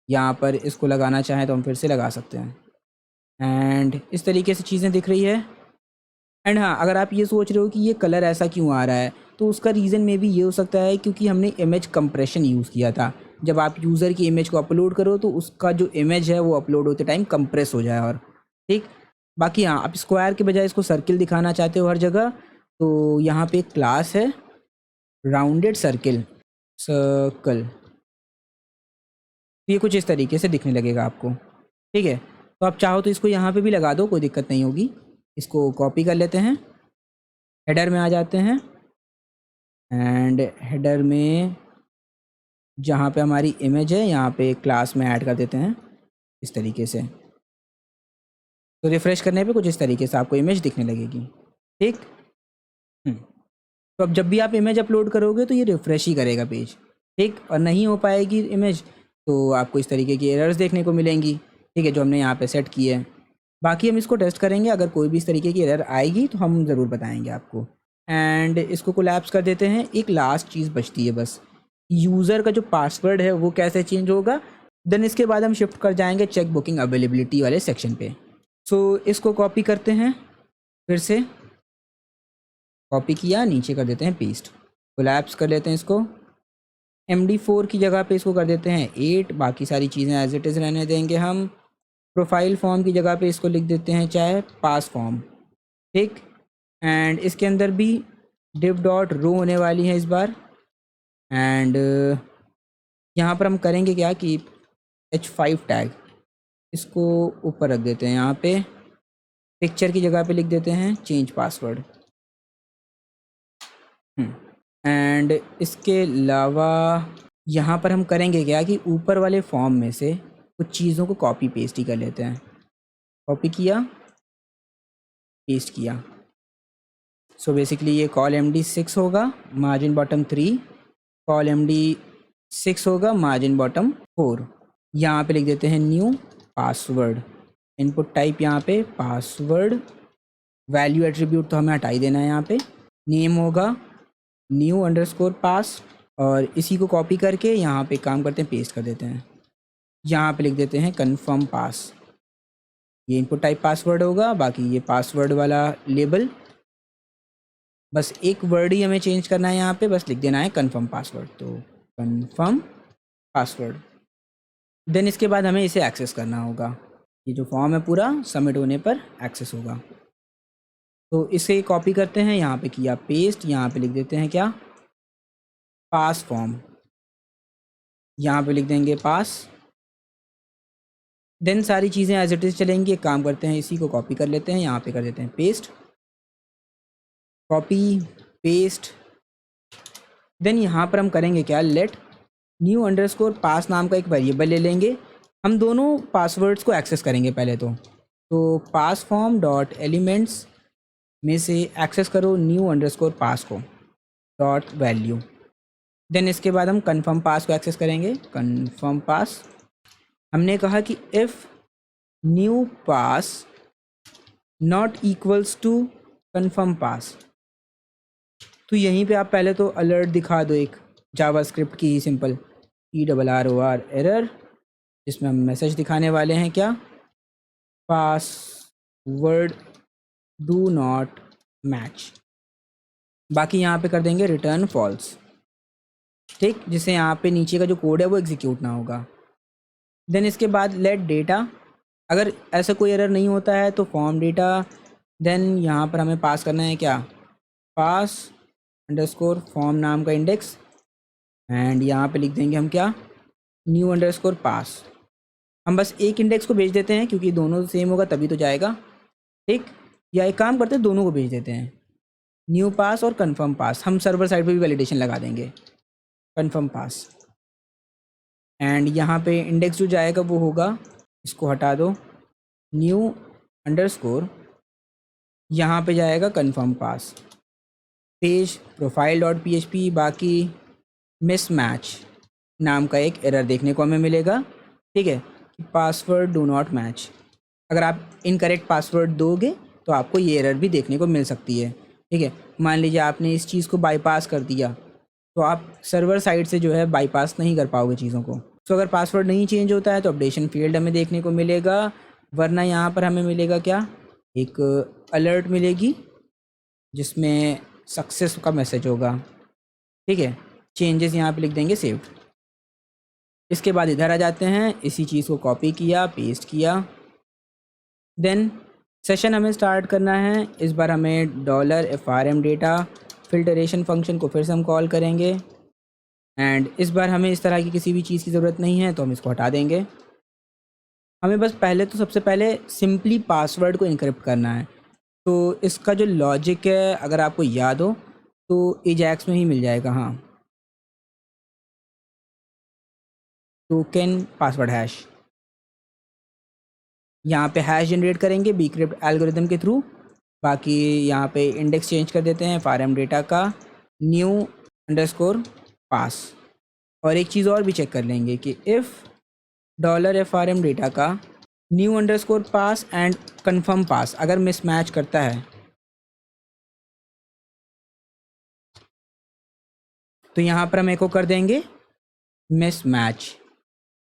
यहाँ पर इसको लगाना चाहें तो हम फिर से लगा सकते हैं। एंड इस तरीके से चीज़ें दिख रही है। एंड हाँ, अगर आप ये सोच रहे हो कि ये कलर ऐसा क्यों आ रहा है, तो उसका रीज़न में भी ये हो सकता है क्योंकि हमने इमेज कंप्रेशन यूज़ किया था। जब आप यूज़र की इमेज को अपलोड करो तो उसका जो इमेज है वो अपलोड होते टाइम कंप्रेस हो जाए, और ठीक। बाकी हाँ, आप स्क्वायर के बजाय इसको सर्किल दिखाना चाहते हो हर जगह, तो यहाँ पे एक क्लास है राउंडेड सर्किल, सर्कल, तो ये कुछ इस तरीके से दिखने लगेगा आपको, ठीक है। तो आप चाहो तो इसको यहाँ पे भी लगा दो, कोई दिक्कत नहीं होगी। इसको कॉपी कर लेते हैं, हेडर में आ जाते हैं, एंड हेडर में जहाँ पे हमारी इमेज है यहाँ पे क्लास में ऐड कर देते हैं इस तरीके से। तो रिफ़्रेश करने पे कुछ इस तरीके से आपको इमेज दिखने लगेगी, ठीक। तो अब जब भी आप इमेज अपलोड करोगे तो ये रिफ़्रेश ही करेगा पेज, ठीक। और नहीं हो पाएगी इमेज तो आपको इस तरीके की एरर्स देखने को मिलेंगी, ठीक है, जो हमने यहाँ पे सेट की है। बाकी हम इसको टेस्ट करेंगे, अगर कोई भी इस तरीके की एरर आएगी तो हम ज़रूर बताएंगे आपको। एंड इसको कोलैप्स कर देते हैं। एक लास्ट चीज़ बचती है बस, यूज़र का जो पासवर्ड है वो कैसे चेंज होगा। देन इसके बाद हम शिफ्ट कर जाएंगे चेक बुकिंग अवेलेबिलिटी वाले सेक्शन पे। सो इसको कॉपी करते हैं, फिर से कॉपी किया, नीचे कर देते हैं पेस्ट, कोलैप्स कर लेते हैं इसको। MD4 की जगह पे इसको कर देते हैं 8, बाकी सारी चीज़ें एज इट इज़ रहने देंगे हम। प्रोफाइल फॉर्म की जगह पे इसको लिख देते हैं चाहे पास फॉर्म, ठीक। एंड इसके अंदर भी div डॉट रो होने वाली है इस बार। एंड यहाँ पर हम करेंगे क्या कि H5 टैग इसको ऊपर रख देते हैं, यहाँ पे पिक्चर की जगह पे लिख देते हैं चेंज पासवर्ड। एंड इसके अलावा यहाँ पर हम करेंगे क्या कि ऊपर वाले फॉर्म में से कुछ चीज़ों को कॉपी पेस्ट ही कर लेते हैं। कॉपी किया, पेस्ट किया। सो बेसिकली ये कॉल MD6 होगा, मार्जिन बॉटम 3, कॉल MD6 होगा, मार्जिन बॉटम 4। यहाँ पे लिख देते हैं न्यू पासवर्ड, इनपुट टाइप यहाँ पे पासवर्ड, वैल्यू एट्रीब्यूट तो हमें हटा ही देना है। यहाँ पे नेम होगा न्यू अंडरस्कोर पास, और इसी को कॉपी करके यहाँ पे काम करते हैं, पेस्ट कर देते हैं। यहाँ पे लिख देते हैं कन्फर्म पास, ये इनपुट टाइप पासवर्ड होगा, बाकी ये पासवर्ड वाला लेबल। बस एक वर्ड ही हमें चेंज करना है, यहाँ पे बस लिख देना है कन्फर्म पासवर्ड, तो कन्फर्म पासवर्ड। देन इसके बाद हमें इसे एक्सेस करना होगा, ये जो फॉर्म है पूरा सबमिट होने पर एक्सेस होगा। तो इसे कॉपी करते हैं, यहाँ पे किया पेस्ट, यहाँ पे लिख देते हैं क्या पास फॉर्म, यहाँ पे लिख देंगे पास। देन सारी चीज़ें एज इट इज़ चलेंगी। एक काम करते हैं, इसी को कॉपी कर लेते हैं, यहाँ पे कर देते हैं पेस्ट, कॉपी पेस्ट। देन यहाँ पर हम करेंगे क्या, लेट न्यू अंडरस्कोर पास नाम का एक वेरिएबल ले लेंगे। हम दोनों पासवर्ड्स को एक्सेस करेंगे पहले तो पास फॉर्म डॉट एलिमेंट्स में से एक्सेस करो न्यू अंडरस्कोर पास को डॉट वैल्यू। देन इसके बाद हम कन्फर्म पास को एक्सेस करेंगे। कन्फर्म पास, हमने कहा कि if new pass not equals to confirm pass, तो यहीं पे आप पहले तो अलर्ट दिखा दो एक जावास्क्रिप्ट की ही सिंपल ERROR एरर, जिसमें हम मैसेज दिखाने वाले हैं क्या, पासवर्ड डू नॉट मैच। बाकी यहाँ पे कर देंगे रिटर्न फॉल्स, ठीक, जिससे यहाँ पे नीचे का जो कोड है वो एग्जीक्यूट ना होगा। देन इसके बाद लेट डेटा, अगर ऐसा कोई एरर नहीं होता है तो फॉर्म डेटा, देन यहाँ पर हमें पास करना है क्या, पास अंडरस्कोर फॉर्म नाम का इंडेक्स, एंड यहाँ पे लिख देंगे हम क्या, न्यू अंडरस्कोर पास। हम बस एक इंडेक्स को भेज देते हैं क्योंकि दोनों सेम होगा तभी तो जाएगा, ठीक। या एक काम करते हैं, दोनों को भेज देते हैं, न्यू पास और कन्फर्म पास। हम सर्वर साइड पे भी वैलिडेशन लगा देंगे कन्फर्म पास। एंड यहाँ पे इंडेक्स जो जाएगा वो होगा, इसको हटा दो, न्यू अंडरस्कोर, यहाँ पे जाएगा कन्फर्म पास, पेज प्रोफाइल डॉट PHP। बाकी मिसमैच नाम का एक एरर देखने को हमें मिलेगा, ठीक है, कि पासवर्ड डू नॉट मैच। अगर आप इनकरेक्ट पासवर्ड दोगे तो आपको ये एरर भी देखने को मिल सकती है, ठीक है। मान लीजिए आपने इस चीज़ को बाईपास कर दिया तो आप सर्वर साइड से जो है बाईपास नहीं कर पाओगे चीज़ों को। तो अगर पासवर्ड नहीं चेंज होता है तो अपडेशन फील्ड हमें देखने को मिलेगा, वरना यहाँ पर हमें मिलेगा क्या, एक अलर्ट मिलेगी जिसमें सक्सेस का मैसेज होगा, ठीक है। चेंजेस यहाँ पे लिख देंगे सेव्ड। इसके बाद इधर आ जाते हैं, इसी चीज़ को कॉपी किया, पेस्ट किया, देन सेशन हमें स्टार्ट करना है। इस बार हमें $FRM डेटा फिल्टरेशन फंक्शन को फिर से हम कॉल करेंगे, एंड इस बार हमें इस तरह की किसी भी चीज़ की ज़रूरत नहीं है तो हम इसको हटा देंगे। हमें बस पहले तो सबसे पहले सिंपली पासवर्ड को इनक्रिप्ट करना है। तो इसका जो लॉजिक है अगर आपको याद हो तो एजैक्स में ही मिल जाएगा, हाँ, टोकन पासवर्ड हैश। यहाँ पे हैश जनरेट करेंगे बीक्रिप्ट एल्गोरिथम के थ्रू। बाकी यहाँ पे इंडेक्स चेंज कर देते हैं फारम डेटा का, न्यू अंडरस्कोर पास। और एक चीज़ और भी चेक कर लेंगे कि इफ़ $FRM डेटा का new underscore pass and confirm pass अगर मिसमैच करता है तो यहाँ पर हम एको कर देंगे मिसमैच,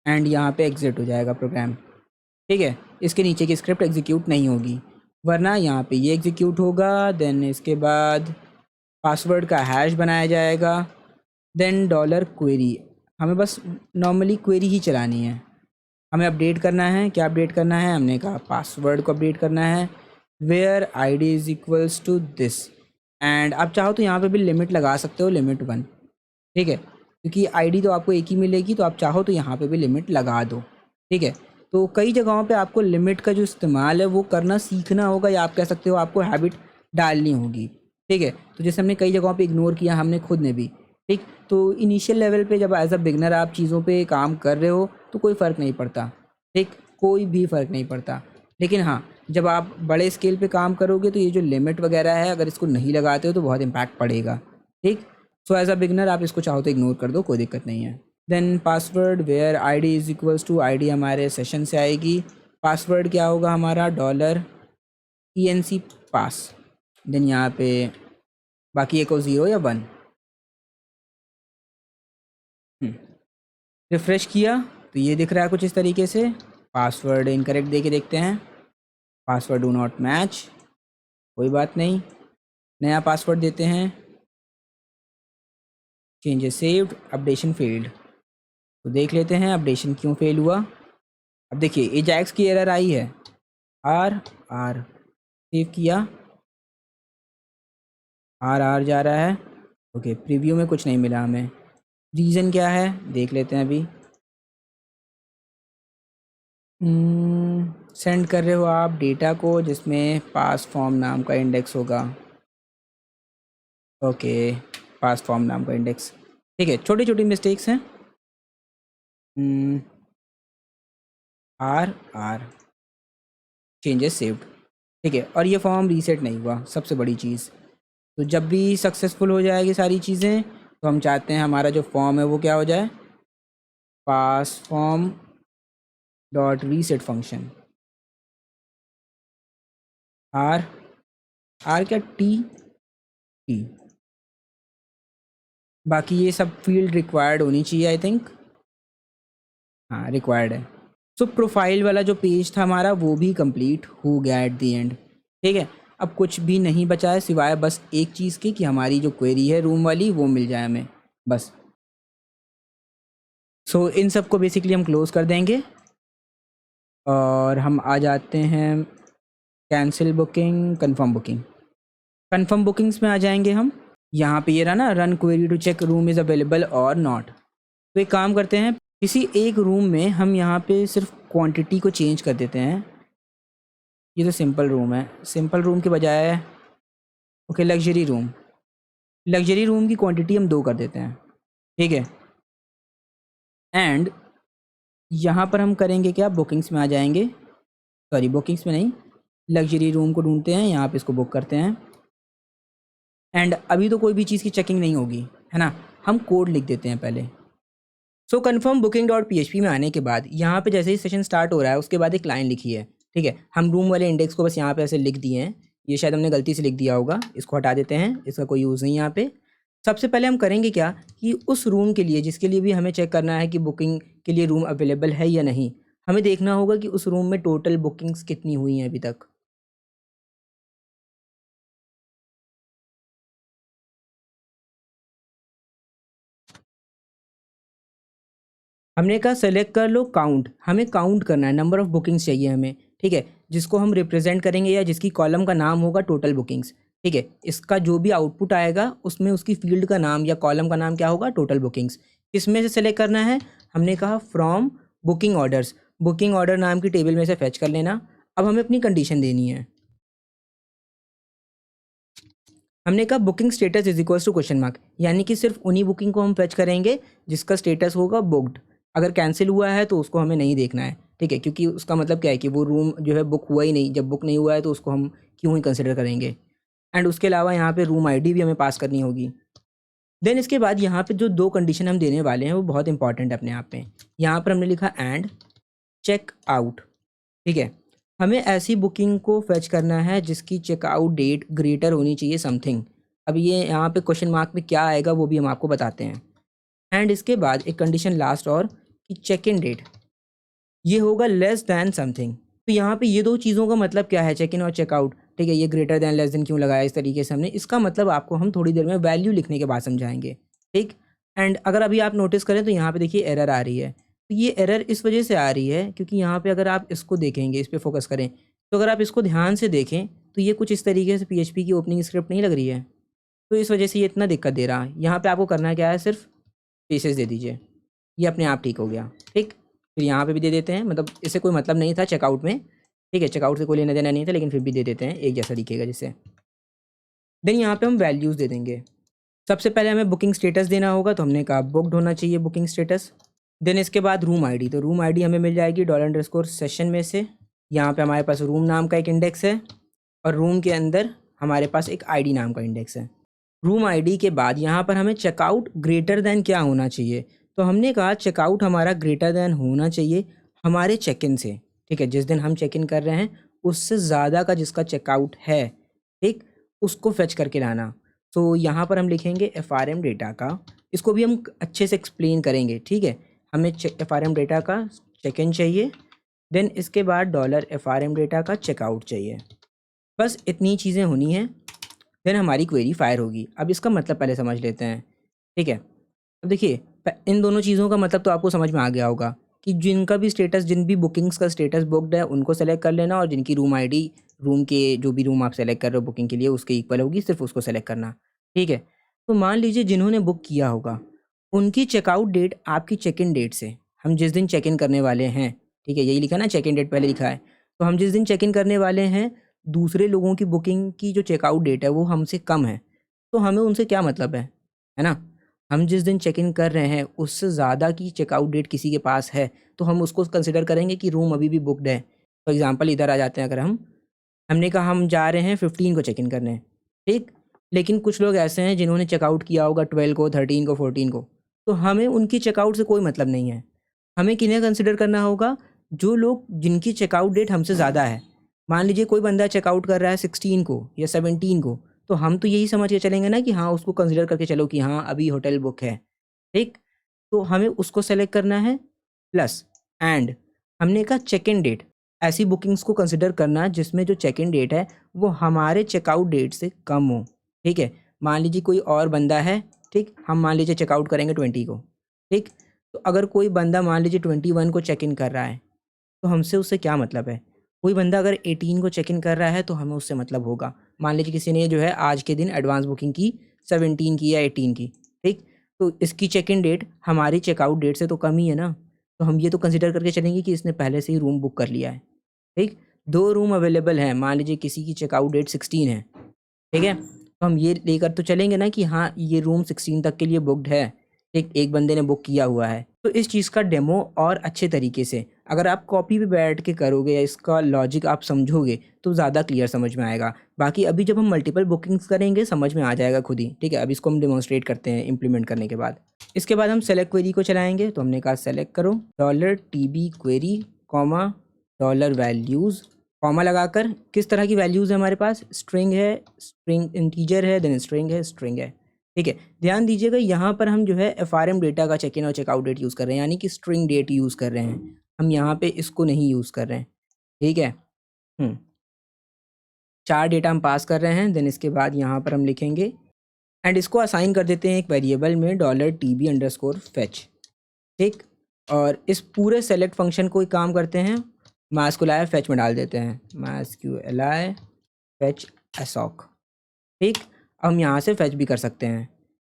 एंड यहाँ पे एग्जिट हो जाएगा प्रोग्राम, ठीक है। इसके नीचे की स्क्रिप्ट एग्जीक्यूट नहीं होगी, वरना यहाँ पे ये एग्जीक्यूट होगा। देन इसके बाद पासवर्ड का हैश बनाया जाएगा, देन $क्वेरी, हमें बस नॉर्मली क्वेरी ही चलानी है। हमें अपडेट करना है, क्या अपडेट करना है, हमने कहा पासवर्ड को अपडेट करना है, where ID is equals to this. And आप चाहो तो यहाँ पे भी लिमिट लगा सकते हो, लिमिट 1, ठीक है, क्योंकि ID तो आपको एक ही मिलेगी, तो आप चाहो तो यहाँ पे भी लिमिट लगा दो, ठीक है। तो कई जगहों पे आपको लिमिट का जो इस्तेमाल है वो करना सीखना होगा, या आप कह सकते हो आपको हैबिट डालनी होगी, ठीक है। तो जैसे हमने कई जगहों पे इग्नोर किया, हमने खुद ने भी, ठीक। तो इनिशियल लेवल पे जब एज अ बिगनर आप चीज़ों पे काम कर रहे हो तो कोई फ़र्क नहीं पड़ता, ठीक, कोई भी फ़र्क नहीं पड़ता। लेकिन हाँ, जब आप बड़े स्केल पे काम करोगे तो ये जो लिमिट वगैरह है अगर इसको नहीं लगाते हो तो बहुत इम्पैक्ट पड़ेगा, ठीक। सो एज अ बिगनर आप इसको चाहो तो इग्नोर कर दो, कोई दिक्कत नहीं है। Then password where ID is equals to ID हमारे सेशन से आएगी। पासवर्ड क्या होगा हमारा, $ENC पास। देन यहाँ पे बाकी एक और 0 या 1, रिफ़्रेश किया तो ये दिख रहा है कुछ इस तरीके से। पासवर्ड इनकरेक्ट दे के देखते हैं, पासवर्ड डू नॉट मैच, कोई बात नहीं, नया पासवर्ड देते हैं, चेंजेस सेव्ड, अपडेशन फेल्ड। तो देख लेते हैं अपडेशन क्यों फेल हुआ। अब देखिए एजैक्स की एरर आई है, RR सेव किया, RR जा रहा है, ओके। प्रीव्यू में कुछ नहीं मिला हमें, रीज़न क्या है देख लेते हैं अभी। सेंड कर रहे हो आप डेटा को जिसमें पास फॉर्म नाम का इंडेक्स होगा, ओके, पास फॉर्म नाम का इंडेक्स, ठीक है। छोटी छोटी मिस्टेक्स हैं, RR चेंजेस सेव्ड, ठीक है। और ये फॉर्म रीसेट नहीं हुआ, सबसे बड़ी चीज़। तो जब भी सक्सेसफुल हो जाएगी सारी चीज़ें तो हम चाहते हैं हमारा जो फॉर्म है वो क्या हो जाए, pass form dot reset function, R R क्या, टी टी। बाकी ये सब फील्ड रिक्वायर्ड होनी चाहिए आई थिंक, हाँ रिक्वायर्ड है। सो प्रोफाइल वाला जो पेज था हमारा वो भी कंप्लीट हो गया एट द एंड। ठीक है, अब कुछ भी नहीं बचा है सिवाय बस एक चीज़ की कि हमारी जो क्वेरी है रूम वाली वो मिल जाए हमें बस। सो इन सब को बेसिकली हम क्लोज कर देंगे और हम आ जाते हैं cancel booking, confirm booking. Confirm bookings में आ जाएंगे हम। यहाँ पे ये रहा ना, run query to check room is available और नॉट। तो एक काम करते हैं, किसी एक रूम में हम यहाँ पे सिर्फ क्वांटिटी को चेंज कर देते हैं। ये तो सिंपल रूम है, सिंपल रूम के बजाय okay luxury room, luxury room की क्वांटिटी हम 2 कर देते हैं। ठीक है, एंड यहाँ पर हम करेंगे क्या, बुकिंग्स में आ जाएंगे, सॉरी बुकिंग्स में नहीं, लग्जरी रूम को ढूंढते हैं, यहाँ पे इसको बुक करते हैं। एंड अभी तो कोई भी चीज़ की चेकिंग नहीं होगी, है ना, हम कोड लिख देते हैं पहले। सो कन्फर्म बुकिंग डॉट PHP में आने के बाद यहाँ पे जैसे ही सेशन स्टार्ट हो रहा है उसके बाद एक लाइन लिखी है। ठीक है, हम रूम वाले इंडेक्स को बस यहाँ पे ऐसे लिख दिए हैं, ये शायद हमने गलती से लिख दिया होगा, इसको हटा देते हैं, इसका कोई यूज़ नहीं यहाँ पे। सबसे पहले हम करेंगे क्या कि उस रूम के लिए जिसके लिए भी हमें चेक करना है कि बुकिंग के लिए रूम अवेलेबल है या नहीं, हमें देखना होगा कि उस रूम में टोटल बुकिंग्स कितनी हुई हैं अभी तक। हमने कहा सेलेक्ट कर लो काउंट, हमें काउंट करना है, नंबर ऑफ़ बुकिंग्स चाहिए हमें। ठीक है, जिसको हम रिप्रेजेंट करेंगे या जिसकी कॉलम का नाम होगा टोटल बुकिंग्स। ठीक है, इसका जो भी आउटपुट आएगा उसमें उसकी फील्ड का नाम या कॉलम का नाम क्या होगा, टोटल बुकिंग्स। किसमें से सेलेक्ट करना है, हमने कहा from booking orders, booking order नाम की टेबल में से फैच कर लेना। अब हमें अपनी कंडीशन देनी है, हमने कहा booking status is equals to question mark, यानी कि सिर्फ उन्हीं बुकिंग को हम फेच करेंगे जिसका स्टेटस होगा बुक्ड। अगर कैंसिल हुआ है तो उसको हमें नहीं देखना है। ठीक है, क्योंकि उसका मतलब क्या है कि वो रूम जो है बुक हुआ ही नहीं, जब बुक नहीं हुआ है तो उसको हम क्यों ही कंसिडर करेंगे। एंड उसके अलावा यहाँ पे रूम आईडी भी हमें पास करनी होगी। देन इसके बाद यहाँ पे जो 2 कंडीशन हम देने वाले हैं वो बहुत इंपॉर्टेंट है अपने आप में। यहाँ पर हमने लिखा एंड चेक आउट। ठीक है, हमें ऐसी बुकिंग को फेच करना है जिसकी चेकआउट डेट ग्रेटर होनी चाहिए समथिंग। अब ये यहाँ पे क्वेश्चन मार्क में क्या आएगा वो भी हम आपको बताते हैं। एंड इसके बाद एक कंडीशन लास्ट और कि चेक इन डेट ये होगा लेस दैन समथिंग। तो यहाँ पे ये 2 चीज़ों का मतलब क्या है, चेक इन और चेकआउट। ठीक है, ये ग्रेटर दैन लेस दैन क्यों लगाया इस तरीके से हमने, इसका मतलब आपको हम थोड़ी देर में वैल्यू लिखने के बाद समझाएंगे। ठीक, एंड अगर अभी आप नोटिस करें तो यहाँ पे देखिए एरर आ रही है। तो ये एरर इस वजह से आ रही है क्योंकि यहाँ पे अगर आप इसको देखेंगे, इस पर फोकस करें, तो अगर आप इसको ध्यान से देखें तो ये कुछ इस तरीके से PHP की ओपनिंग स्क्रिप्ट नहीं लग रही है। तो इस वजह से ये इतना दिक्कत दे रहा है। यहाँ पे आपको करना क्या है, सिर्फ स्पेसेस दे दीजिए, ये अपने आप ठीक हो गया। ठीक, फिर यहाँ पे भी दे देते हैं, मतलब इससे कोई मतलब नहीं था चेकआउट में। ठीक है, चेकआउट से कोई लेना देना नहीं था, लेकिन फिर भी दे देते हैं, एक जैसा दिखेगा जिससे। देन यहाँ पे हम वैल्यूज़ दे देंगे। सबसे पहले हमें बुकिंग स्टेटस देना होगा, तो हमने कहा बुक्ड होना चाहिए बुकिंग स्टेटस। देन इसके बाद रूम आईडी, तो रूम आईडी हमें मिल जाएगी $_सेशन में से। यहाँ पे हमारे पास रूम नाम का एक इंडेक्स है और रूम के अंदर हमारे पास एक आईडी नाम का इंडेक्स है। रूम आईडी के बाद यहाँ पर हमें चेकआउट ग्रेटर दैन क्या होना चाहिए, तो हमने कहा चेकआउट हमारा ग्रेटर दैन होना चाहिए हमारे चेक इन से। ठीक है, जिस दिन हम चेक इन कर रहे हैं उससे ज़्यादा का जिसका चेकआउट है, ठीक, उसको फेच करके लाना। तो यहाँ पर हम लिखेंगे FRM डेटा का, इसको भी हम अच्छे से एक्सप्लेन करेंगे। ठीक है, हमें FRM डेटा का चेक इन चाहिए, देन इसके बाद $FRM डेटा का चेकआउट चाहिए। बस इतनी चीज़ें होनी हैं, देन हमारी क्वेरी फायर होगी। अब इसका मतलब पहले समझ लेते हैं। ठीक है, अब देखिए इन दोनों चीज़ों का मतलब तो आपको समझ में आ गया होगा कि जिनका भी स्टेटस, जिन भी बुकिंग्स का स्टेटस बुक्ड है उनको सेलेक्ट कर लेना, और जिनकी रूम आईडी रूम के जो भी रूम आप सेलेक्ट कर रहे हो बुकिंग के लिए उसके इक्वल होगी, सिर्फ उसको सेलेक्ट करना। ठीक है, तो मान लीजिए जिन्होंने बुक किया होगा उनकी चेकआउट डेट आपकी चेक इन डेट से, हम जिस दिन चेक इन करने वाले हैं, ठीक है, यही लिखा ना, चेक इन डेट पहले लिखा है, तो हम जिस दिन चेक इन करने वाले हैं दूसरे लोगों की बुकिंग की जो चेकआउट डेट है वो हमसे कम है, तो हमें उनसे क्या मतलब है ना। हम जिस दिन चेक इन कर रहे हैं उससे ज़्यादा की चेकआउट डेट किसी के पास है तो हम उसको कंसिडर करेंगे कि रूम अभी भी बुक्ड है। फॉर एग्जांपल इधर आ जाते हैं, अगर हमने कहा हम जा रहे हैं 15 को चेक इन करने, ठीक, लेकिन कुछ लोग ऐसे हैं जिन्होंने चेकआउट किया होगा 12 को, 13 को, 14 को, तो हमें उनकी चेकआउट से कोई मतलब नहीं है। हमें किन्हें कंसिडर करना होगा? जो लोग जिनकी चेकआउट डेट हमसे ज़्यादा है। मान लीजिए कोई बंदा चेकआउट कर रहा है 16 को या 17 को, तो हम तो यही समझ के चलेंगे ना कि हाँ, उसको कंसिडर करके चलो कि हाँ, अभी होटल बुक है, ठीक? तो हमें उसको सेलेक्ट करना है, प्लस एंड हमने कहा चेक इन डेट। ऐसी बुकिंग्स को कंसिडर करना जिसमें जो चेक इन डेट है वो हमारे चेकआउट डेट से कम हो, ठीक है? मान लीजिए कोई और बंदा है, ठीक? हम मान लीजिए चेकआउट करेंगे 20 को, ठीक? तो अगर कोई बंदा मान लीजिए 21 को चेक इन कर रहा है, तो हमसे उससे क्या मतलब है? कोई बंदा अगर 18 को चेक इन कर रहा है तो हमें उससे मतलब होगा। मान लीजिए किसी ने जो है आज के दिन एडवांस बुकिंग की 17 की या 18 की, ठीक? तो इसकी चेक इन डेट हमारी चेकआउट डेट से तो कम ही है ना, तो हम ये तो कंसिडर करके चलेंगे कि इसने पहले से ही रूम बुक कर लिया है, ठीक? 2 रूम अवेलेबल हैं, मान लीजिए किसी की चेकआउट डेट 16 है, ठीक है? तो हम ये लेकर तो चलेंगे ना कि हाँ, ये रूम 16 तक के लिए बुक्ड है, एक बंदे ने बुक किया हुआ है। तो इस चीज़ का डेमो और अच्छे तरीके से अगर आप कॉपी पे बैठ के करोगे या इसका लॉजिक आप समझोगे तो ज़्यादा क्लियर समझ में आएगा। बाकी अभी जब हम मल्टीपल बुकिंग्स करेंगे समझ में आ जाएगा खुद ही, ठीक है? अब इसको हम डेमोन्स्ट्रेट करते हैं इम्प्लीमेंट करने के बाद। इसके बाद हम सेलेक्ट क्वेरी को चलाएँगे, तो हमने कहा सेलेक्ट करो $TB query, comma $values, comma लगाकर किस तरह की वैल्यूज़ है हमारे पास? स्ट्रिंग है, स्ट्रिंग इंटीजर है, देन स्ट्रिंग है, स्ट्रिंग है, ठीक है? ध्यान दीजिएगा यहाँ पर हम जो है एफआरएम डेटा का चेक इन और चेकआउट डेट यूज़ कर रहे हैं, यानी कि स्ट्रिंग डेट यूज़ कर रहे हैं। हम यहाँ पे इसको नहीं यूज़ कर रहे हैं, ठीक है? 4 डेटा हम पास कर रहे हैं, देन इसके बाद यहाँ पर हम लिखेंगे एंड इसको असाइन कर देते हैं एक वेरिएबल में $TB_fetch, ठीक? और इस पूरे सेलेक्ट फंक्शन को एक काम करते हैं, मास्कुलायर फेच में डाल देते हैं, मास्कुलायर फेच assoc, ठीक? हम यहाँ से फेच भी कर सकते हैं।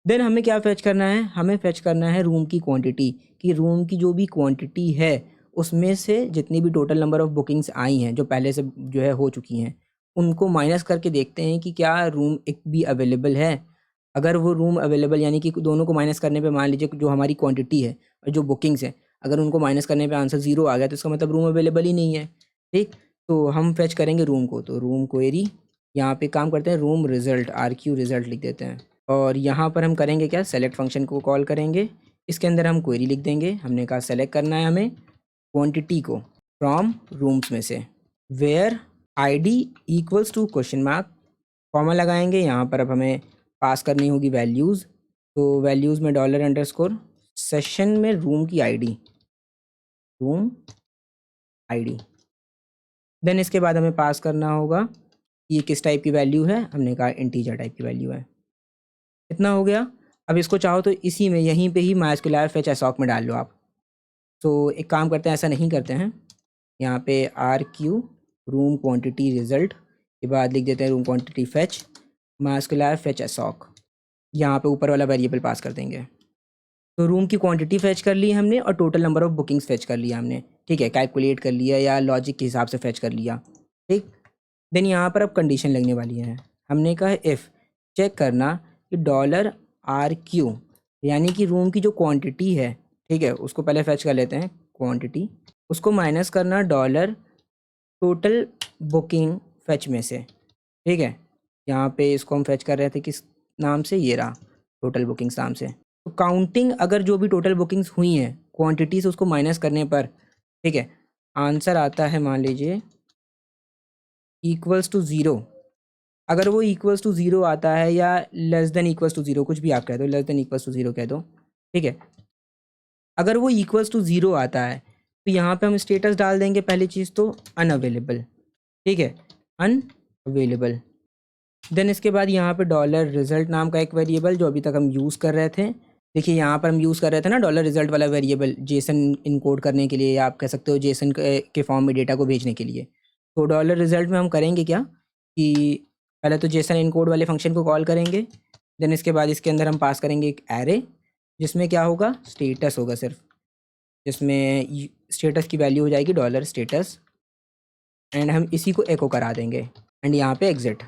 देन हमें क्या फेच करना है? हमें फेच करना है रूम की क्वांटिटी, कि रूम की जो भी क्वांटिटी है उसमें से जितनी भी टोटल नंबर ऑफ़ बुकिंग्स आई हैं जो पहले से जो है हो चुकी हैं, उनको माइनस करके देखते हैं कि क्या रूम एक भी अवेलेबल है। अगर वो रूम अवेलेबल यानी कि दोनों को माइनस करने पे मान लीजिए जो हमारी क्वांटिटी है और जो बुकिंग्स हैं, अगर उनको माइनस करने पे आंसर 0 आ गया तो इसका मतलब रूम अवेलेबल ही नहीं है, ठीक? तो हम फेच करेंगे रूम को, तो रूम क्वेरी, यहाँ पे काम करते हैं रूम रिज़ल्ट, RQ रिज़ल्ट लिख देते हैं और यहाँ पर हम करेंगे क्या? सेलेक्ट फंक्शन को कॉल करेंगे, इसके अंदर हम क्वेरी लिख देंगे। हमने कहा सेलेक्ट करना है हमें क्वांटिटी को फ्रॉम रूम्स में से, where ID equals to question mark, comma लगाएंगे। यहाँ पर अब हमें पास करनी होगी वैल्यूज़, तो वैल्यूज़ में $_ सेशन में रूम की ID, रूम ID, देन इसके बाद हमें पास करना होगा ये किस टाइप की वैल्यू है, हमने कहा इंटीजर टाइप की वैल्यू है। इतना हो गया। अब इसको चाहो तो इसी में यहीं पे ही मास्कुलायर फेच assoc में डाल लो आप। तो एक काम करते हैं, ऐसा नहीं करते हैं, यहाँ पे RQ रूम क्वांटिटी रिज़ल्ट के बाद लिख देते हैं room quantity fetch mysqli fetch assoc, यहाँ पे ऊपर वाला वेरिएबल पास कर देंगे। तो रूम की क्वांटिटी फेच कर ली हमने और total number of bookings fetch कर लिया हमने, ठीक है? कैलकुलेट कर लिया या लॉजिक के हिसाब से फेच कर लिया, ठीक? देन यहाँ पर अब कंडीशन लगने वाली है। हमने कहा इफ़ चेक करना कि $RQ यानी कि रूम की जो क्वांटिटी है, ठीक है? उसको पहले फेच कर लेते हैं क्वांटिटी, उसको माइनस करना डॉलर टोटल बुकिंग फेच में से, ठीक है? यहाँ पे इसको हम फेच कर रहे थे किस नाम से? ये रहा टोटल बुकिंग्स नाम से। तो काउंटिंग अगर जो भी टोटल बुकिंग्स हुई हैं क्वांटिटी से उसको माइनस करने पर, ठीक है, आंसर आता है मान लीजिए इक्वल्स टू 0। अगर वो इक्वल्स टू 0 आता है या लेस देन इक्वल्स टू 0, कुछ भी आप कह दो, लेस देन इक्वल्स टू 0 कह दो, ठीक है? अगर वो इक्वल्स टू 0 आता है तो यहाँ पे हम स्टेटस डाल देंगे, पहली चीज़ तो अनअवेलेबल, ठीक है? अनअवेलेबल। देन इसके बाद यहाँ पे $रिज़ल्ट नाम का एक वेरिएबल जो अभी तक हम यूज़ कर रहे थे, देखिए यहाँ पर हम यूज़ कर रहे थे ना $रिज़ल्ट वाला वेरिएबल जेसन इनकोड करने के लिए, या आप कह सकते हो जेसन के फॉर्म में डेटा को भेजने के लिए। तो $रिज़ल्ट में हम करेंगे क्या कि पहले तो जेसन इनकोड वाले फंक्शन को कॉल करेंगे, देन इसके बाद इसके अंदर हम पास करेंगे एक एरे जिसमें क्या होगा? स्टेटस होगा सिर्फ, जिसमें स्टेटस की वैल्यू हो जाएगी $स्टेटस एंड हम इसी को एको करा देंगे एंड यहाँ पे एग्जिट।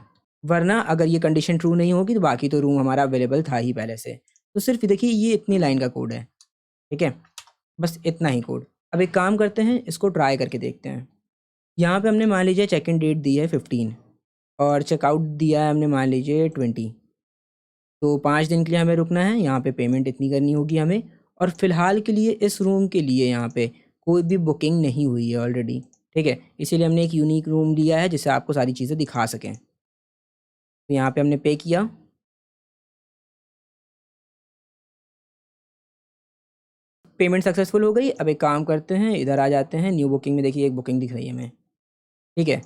वरना अगर ये कंडीशन ट्रू नहीं होगी तो बाकी तो रूम हमारा अवेलेबल था ही पहले से। तो सिर्फ देखिए ये इतनी लाइन का कोड है, ठीक है? बस इतना ही कोड। अब एक काम करते हैं, इसको ट्राई करके देखते हैं। यहाँ पे हमने मान लीजिए चेक इन डेट दी है 15 और चेकआउट दिया है हमने मान लीजिए 20, तो 5 दिन के लिए हमें रुकना है, यहाँ पे पेमेंट इतनी करनी होगी हमें। और फ़िलहाल के लिए इस रूम के लिए यहाँ पे कोई भी बुकिंग नहीं हुई है ऑलरेडी, ठीक है। इसीलिए हमने एक यूनिक रूम लिया है जिससे आपको सारी चीज़ें दिखा सकें। तो यहाँ पे हमने पे किया, पेमेंट सक्सेसफुल हो गई। अब एक काम करते हैं, इधर आ जाते हैं, न्यू बुकिंग में देखिए एक बुकिंग दिख रही है हमें, ठीक है।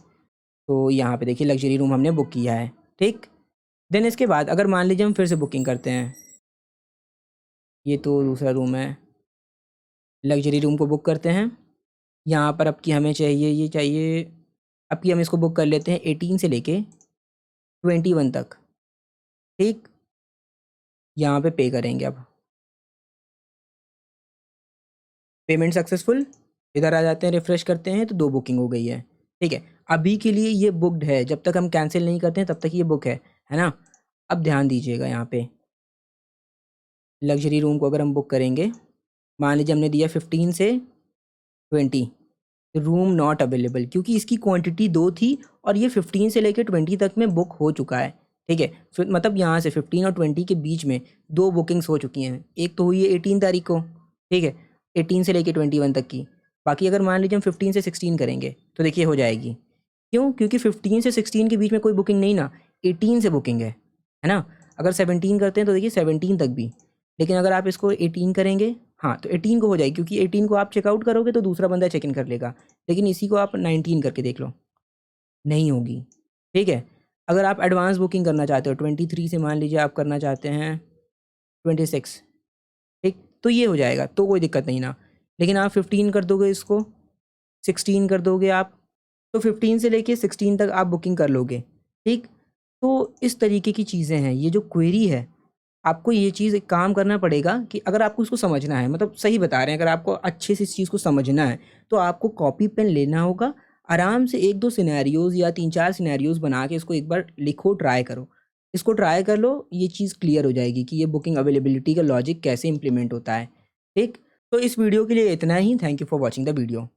तो यहाँ पे देखिए लग्जरी रूम हमने बुक किया है, ठीक। देन इसके बाद अगर मान लीजिए हम फिर से बुकिंग करते हैं, ये तो दूसरा रूम है, लग्जरी रूम को बुक करते हैं। यहाँ पर अब की हमें चाहिए, ये चाहिए, अब की हम इसको बुक कर लेते हैं 18 से लेके 21 तक, ठीक। यहाँ पे पे करेंगे अब, पेमेंट सक्सेसफुल। इधर आ जाते हैं, रिफ़्रेश करते हैं तो 2 बुकिंग हो गई है, ठीक है। अभी के लिए ये बुक्ड है, जब तक हम कैंसिल नहीं करते हैं तब तक ये बुक है ना। अब ध्यान दीजिएगा, यहाँ पे लग्जरी रूम को अगर हम बुक करेंगे, मान लीजिए हमने दिया 15 से 20, रूम नॉट अवेलेबल, क्योंकि इसकी क्वांटिटी 2 थी और ये 15 से लेकर 20 तक में बुक हो चुका है, ठीक है। फिर मतलब यहाँ से 15 और 20 के बीच में 2 बुकिंग्स हो चुकी हैं। एक तो हुई है 18 तारीख को, ठीक है, 18 से लेकर 21 तक की। बाकी अगर मान लीजिए हम 15 से 16 करेंगे तो देखिए हो जाएगी। क्यों? क्योंकि 15 से 16 के बीच में कोई बुकिंग नहीं ना, 18 से बुकिंग है ना। अगर 17 करते हैं तो देखिए 17 तक भी, लेकिन अगर आप इसको 18 करेंगे, हाँ, तो 18 को हो जाएगी, क्योंकि 18 को आप चेकआउट करोगे तो दूसरा बंदा चेक इन कर लेगा। लेकिन इसी को आप 19 करके देख लो, नहीं होगी, ठीक है। अगर आप एडवांस बुकिंग करना चाहते हो 23 से, मान लीजिए आप करना चाहते हैं 26, ठीक, तो ये हो जाएगा, तो कोई दिक्कत नहीं ना। लेकिन आप 15 कर दोगे, इसको 16 कर दोगे आप, तो 15 से लेके 16 तक आप बुकिंग कर लोगे, ठीक। तो इस तरीके की चीज़ें हैं, ये जो क्वेरी है, आपको ये चीज़ एक काम करना पड़ेगा कि अगर आपको इसको समझना है, मतलब सही बता रहे हैं, अगर आपको अच्छे से इस चीज़ को समझना है तो आपको कॉपी पेन लेना होगा, आराम से 1-2 सिनेरियोज़ या 3-4 सिनेरियोज़ बना के इसको एक बार लिखो, ट्राई करो। इसको ट्राई कर लो, ये चीज़ क्लियर हो जाएगी कि ये बुकिंग अवेलेबिलिटी का लॉजिक कैसे इम्प्लीमेंट होता है, ठीक। तो इस वीडियो के लिए इतना ही। Thank you for watching the video.